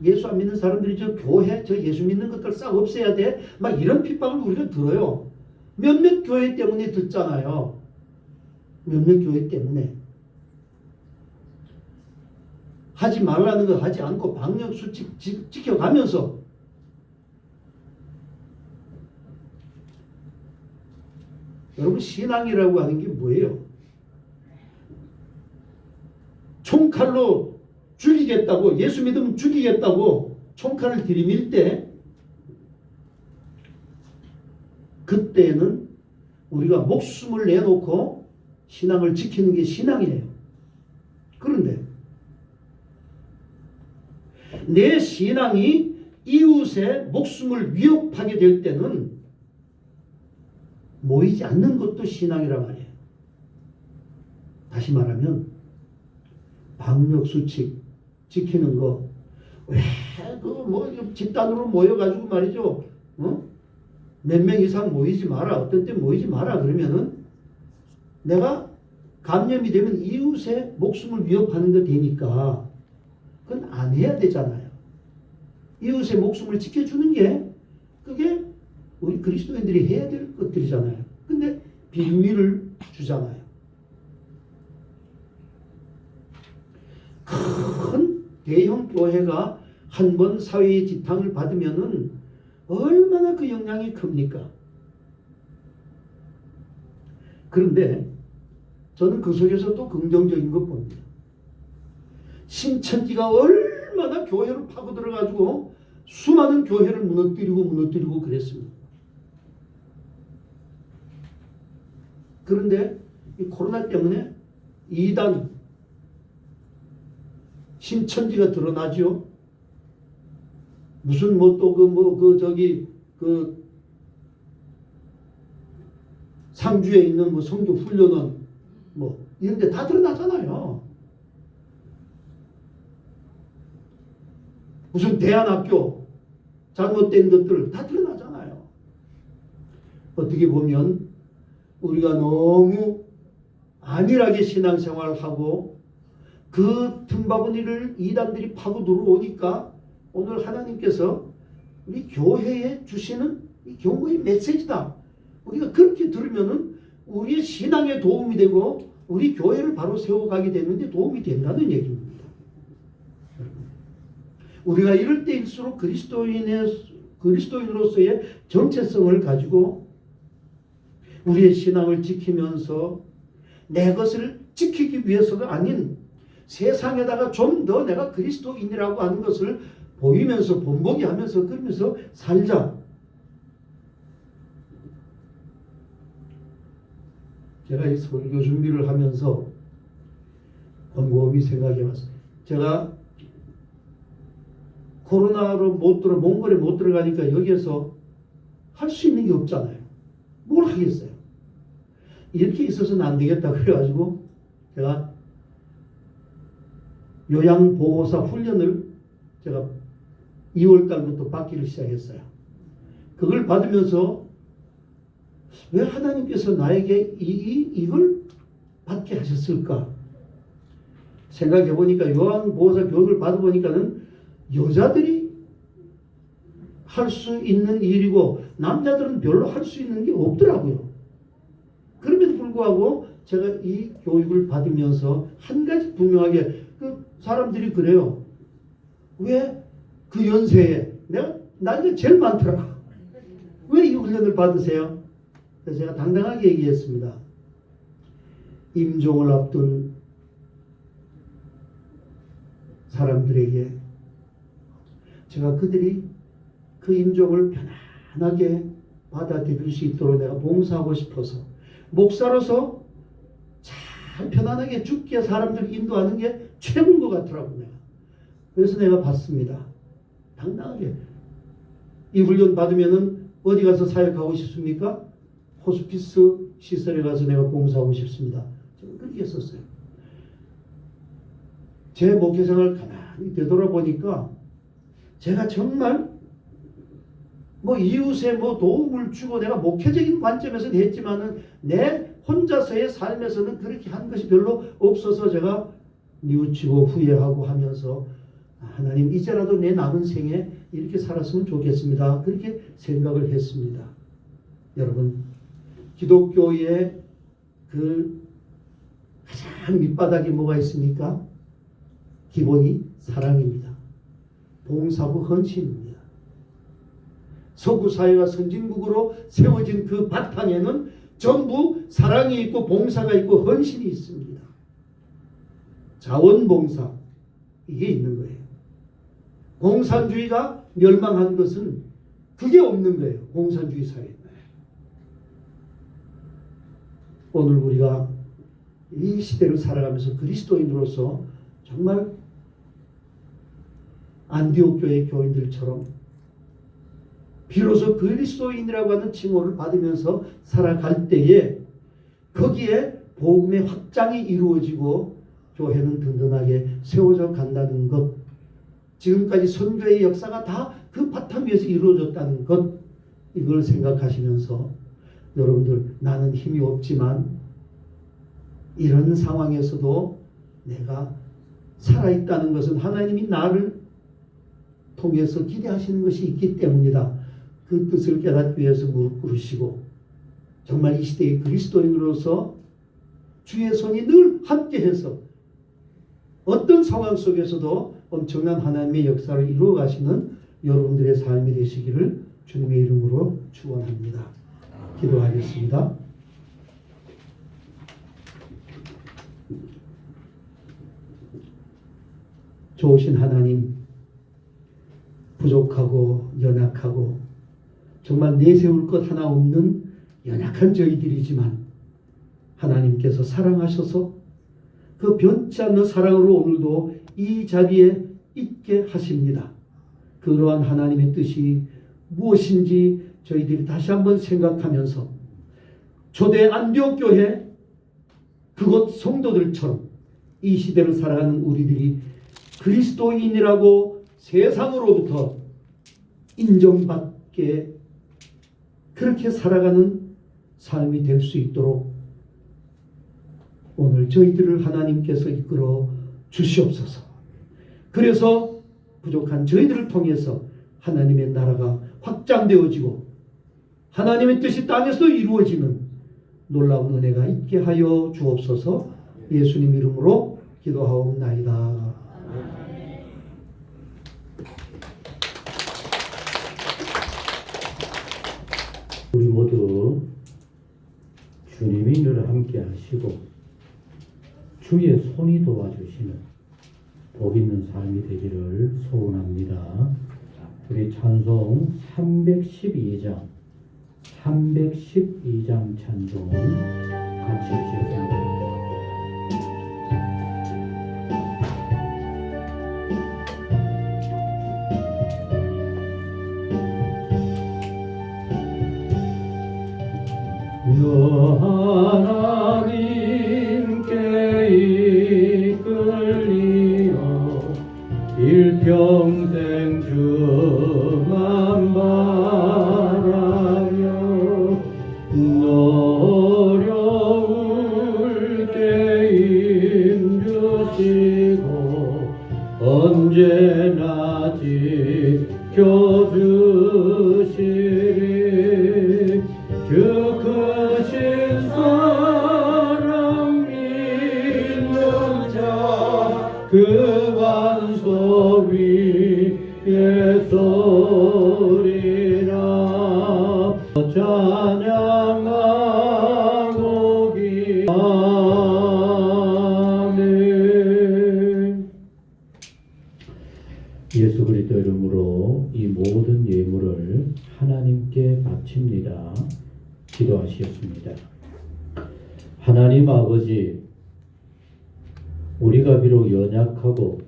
Speaker 4: 예수 안 믿는 사람들이 저 교회, 저 예수 믿는 것들 싹 없애야 돼, 막 이런 핍박을 우리가 들어요. 몇몇 교회 때문에 듣잖아요. 몇몇 교회 때문에. 하지 말라는 거 하지 않고 방역수칙 지켜가면서 여러분, 신앙이라고 하는 게 뭐예요? 총칼로 죽이겠다고, 예수 믿으면 죽이겠다고 총칼을 들이밀 때, 그때는 우리가 목숨을 내놓고 신앙을 지키는 게 신앙이에요. 그런데 내 신앙이 이웃의 목숨을 위협하게 될 때는 모이지 않는 것도 신앙이란 말이에요. 다시 말하면 방역수칙 지키는 거, 왜 집단으로 모여가지고 말이죠, 몇 명 이상 모이지 마라, 어떤 때 모이지 마라 그러면은 내가 감염이 되면 이웃의 목숨을 위협하는 거 되니까 그건 안 해야 되잖아요. 이웃의 목숨을 지켜주는 게 그게 우리 그리스도인들이 해야 될 것들이잖아요. 근데 빌미를 주잖아요. 큰 대형 교회가 한 번 사회의 지탕을 받으면은 얼마나 그 영향이 큽니까? 그런데 저는 그 속에서 또 긍정적인 것 봅니다. 신천지가 얼마나 교회로 파고들어가지고 수많은 교회를 무너뜨리고 그랬습니다. 그런데 이 코로나 때문에 이단 신천지가 드러나죠. 무슨 상주에 있는 성교 훈련원 이런 데 다 드러나잖아요. 무슨 대안학교 잘못된 것들 다 드러나잖아요. 어떻게 보면 우리가 너무 안일하게 신앙생활을 하고 그 틈바구니를 이단들이 파고 들어오니까 오늘 하나님께서 우리 교회에 주시는 이 경고의 메시지다. 우리가 그렇게 들으면은 우리의 신앙에 도움이 되고 우리 교회를 바로 세워가게 되는데 도움이 된다는 얘기입니다. 우리가 이럴 때일수록 그리스도인으로서의 정체성을 가지고 우리의 신앙을 지키면서 내 것을 지키기 위해서가 아닌 세상에다가 좀 더 내가 그리스도인이라고 하는 것을 보이면서 본보기 하면서 그러면서 살자. 제가 이 설교 준비를 하면서 곰곰이 생각해 봤어요. 제가 코로나로 몽골에 못 들어가니까 여기에서 할 수 있는 게 없잖아요. 뭘 하겠어요? 이렇게 있어서는 안 되겠다 그래가지고 제가 요양보호사 훈련을 제가 2월 달부터 받기를 시작했어요. 그걸 받으면서 왜 하나님께서 나에게 이걸 받게 하셨을까? 생각해 보니까 요양보호사 교육을 받아보니까는 여자들이 할 수 있는 일이고 남자들은 별로 할 수 있는 게 없더라고요. 그럼에도 불구하고 제가 이 교육을 받으면서 한 가지 분명하게 그 사람들이 그래요. 왜 그 연세에 내가 나이가 제일 많더라. 왜 이 훈련을 받으세요? 그래서 제가 당당하게 얘기했습니다. 임종을 앞둔 사람들에게 제가 그들이 그 임종을 편안하게 받아들일 수 있도록 내가 봉사하고 싶어서 목사로서 잘 편안하게 죽게 사람들 인도하는 게 최고인 것 같더라고 내가. 그래서 내가 받습니다. 당당하게. 이 훈련 받으면은 어디 가서 사역하고 싶습니까? 호스피스 시설에 가서 내가 봉사하고 싶습니다. 저는 그렇게 했었어요. 제 목회생활 가만히 되돌아보니까 제가 정말 이웃에 도움을 주고 내가 목회적인 관점에서는 했지만은 내 혼자서의 삶에서는 그렇게 한 것이 별로 없어서 제가 뉘우치고 후회하고 하면서 하나님 이제라도 내 남은 생에 이렇게 살았으면 좋겠습니다. 그렇게 생각을 했습니다. 여러분 기독교의 그 가장 밑바닥에 뭐가 있습니까? 기본이 사랑입니다. 봉사고 헌신입니다. 서구 사회가 선진국으로 세워진 그 바탕에는 전부 사랑이 있고 봉사가 있고 헌신이 있습니다. 자원봉사 이게 있는 거예요. 공산주의가 멸망한 것은 그게 없는 거예요. 공산주의 사회. 오늘 우리가 이 시대를 살아가면서 그리스도인으로서 정말 안디옥 교회 교인들처럼 비로소 그리스도인이라고 하는 칭호를 받으면서 살아갈 때에 거기에 복음의 확장이 이루어지고 교회는 든든하게 세워져 간다는 것, 지금까지 선교의 역사가 다 그 바탕 위에서 이루어졌다는 것, 이걸 생각하시면서 여러분들 나는 힘이 없지만 이런 상황에서도 내가 살아있다는 것은 하나님이 나를 통해서 기대하시는 것이 있기 때문이다. 그 뜻을 깨닫기 위해서 무릎 꿇으시고 정말 이 시대의 그리스도인으로서 주의 손이 늘 함께해서 어떤 상황 속에서도 엄청난 하나님의 역사를 이루어 가시는 여러분들의 삶이 되시기를 주님의 이름으로 축원합니다. 기도하겠습니다. 좋으신 하나님, 부족하고 연약하고 정말 내세울 것 하나 없는 연약한 저희들이지만 하나님께서 사랑하셔서 그 변치 않는 사랑으로 오늘도 이 자리에 있게 하십니다. 그러한 하나님의 뜻이 무엇인지 저희들이 다시 한번 생각하면서 초대 안디옥 교회 그곳 성도들처럼 이 시대를 살아가는 우리들이 그리스도인이라고 세상으로부터 인정받게 그렇게 살아가는 삶이 될 수 있도록 오늘 저희들을 하나님께서 이끌어 주시옵소서. 그래서 부족한 저희들을 통해서 하나님의 나라가 확장되어지고 하나님의 뜻이 땅에서 이루어지는 놀라운 은혜가 있게 하여 주옵소서. 예수님 이름으로 기도하옵나이다.
Speaker 1: 우리 모두 주님이 늘 함께 하시고 주의 손이 도와주시는 복 있는 삶이 되기를 소원합니다. 우리 찬송 312장 찬송 같이 하시겠습니다. 너 하나님께 이끌리어 일평생 주만 바라며 어려울 때 힘주시고 언제나 지켜주시리 주 크신 찬양하고 아멘. 예수 그리스도 이름으로 이 모든 예물을 하나님께 바칩니다. 기도하시겠습니다. 하나님 아버지, 우리가 비록 연약하고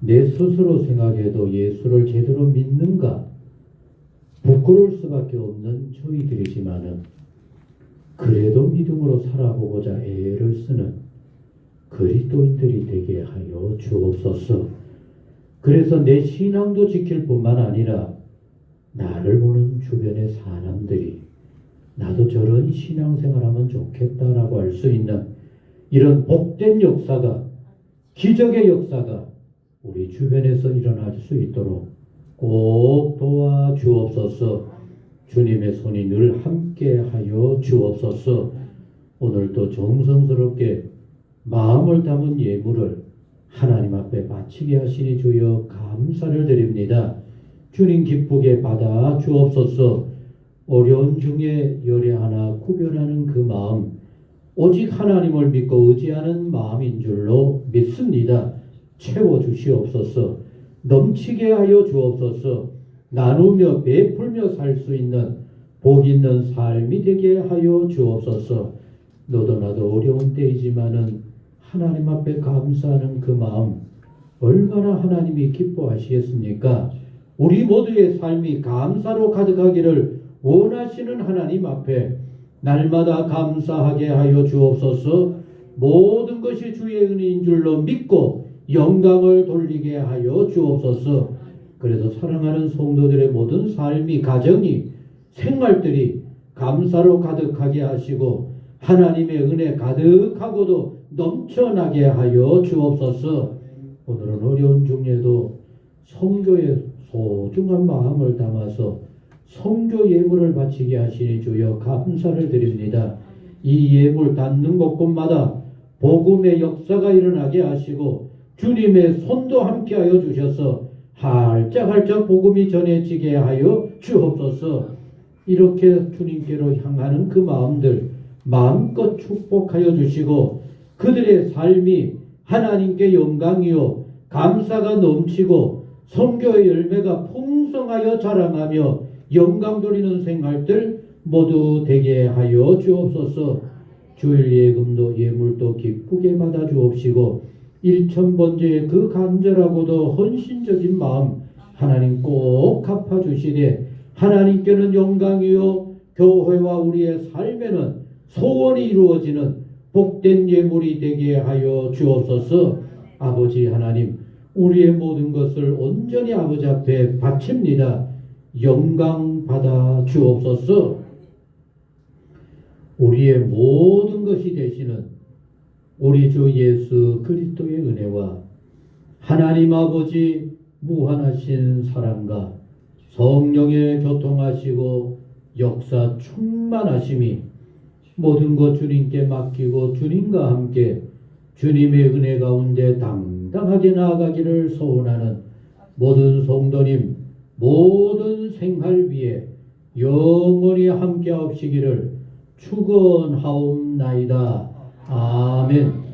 Speaker 1: 내 스스로 생각해도 예수를 제대로 믿는가 부끄러울 수밖에 없는 저희들이지만은 그래도 믿음으로 살아보고자 애를 쓰는 그리스도인들이 되게 하여 주옵소서. 그래서 내 신앙도 지킬 뿐만 아니라 나를 보는 주변의 사람들이 나도 저런 신앙생활하면 좋겠다라고 할 수 있는 이런 복된 역사가, 기적의 역사가 우리 주변에서 일어날 수 있도록 꼭 도와주옵소서. 주님의 손이 늘 함께하여 주옵소서. 오늘도 정성스럽게 마음을 담은 예물을 하나님 앞에 바치게 하시니 주여 감사를 드립니다. 주님 기쁘게 받아 주옵소서. 어려운 중에 열애 하나 구별하는 그 마음, 오직 하나님을 믿고 의지하는 마음인 줄로 믿습니다. 채워주시옵소서. 넘치게 하여 주옵소서. 나누며 베풀며 살 수 있는 복 있는 삶이 되게 하여 주옵소서. 너도 나도 어려운 때이지만은 하나님 앞에 감사하는 그 마음 얼마나 하나님이 기뻐하시겠습니까? 우리 모두의 삶이 감사로 가득하기를 원하시는 하나님 앞에 날마다 감사하게 하여 주옵소서. 모든 것이 주의 은혜인 줄로 믿고 영광을 돌리게 하여 주옵소서. 그래서 사랑하는 성도들의 모든 삶이, 가정이, 생활들이 감사로 가득하게 하시고 하나님의 은혜 가득하고도 넘쳐나게 하여 주옵소서. 오늘은 어려운 중에도 성교의 소중한 마음을 담아서 성교 예물을 바치게 하시니 주여 감사를 드립니다. 이 예물 닿는 곳곳마다 복음의 역사가 일어나게 하시고 주님의 손도 함께하여 주셔서 활짝활짝 복음이 전해지게 하여 주옵소서. 이렇게 주님께로 향하는 그 마음들 마음껏 축복하여 주시고 그들의 삶이 하나님께 영광이요 감사가 넘치고 성교의 열매가 풍성하여 자랑하며 영광 돌리는 생활들 모두 되게 하여 주옵소서. 주일 예금도 예물도 기쁘게 받아 주옵시고 일천번제의 그 간절하고도 헌신적인 마음 하나님 꼭 갚아주시되 하나님께는 영광이요 교회와 우리의 삶에는 소원이 이루어지는 복된 예물이 되게 하여 주옵소서. 아버지 하나님, 우리의 모든 것을 온전히 아버지 앞에 바칩니다. 영광 받아 주옵소서. 우리의 모든 것이 되시는 우리 주 예수 그리스도의 은혜와 하나님 아버지 무한하신 사랑과 성령의 교통하시고 역사 충만하심이 모든 것 주님께 맡기고 주님과 함께 주님의 은혜 가운데 당당하게 나아가기를 소원하는 모든 성도님 모든 생활 위에 영원히 함께 하시기를 축원하옵나이다. 아멘.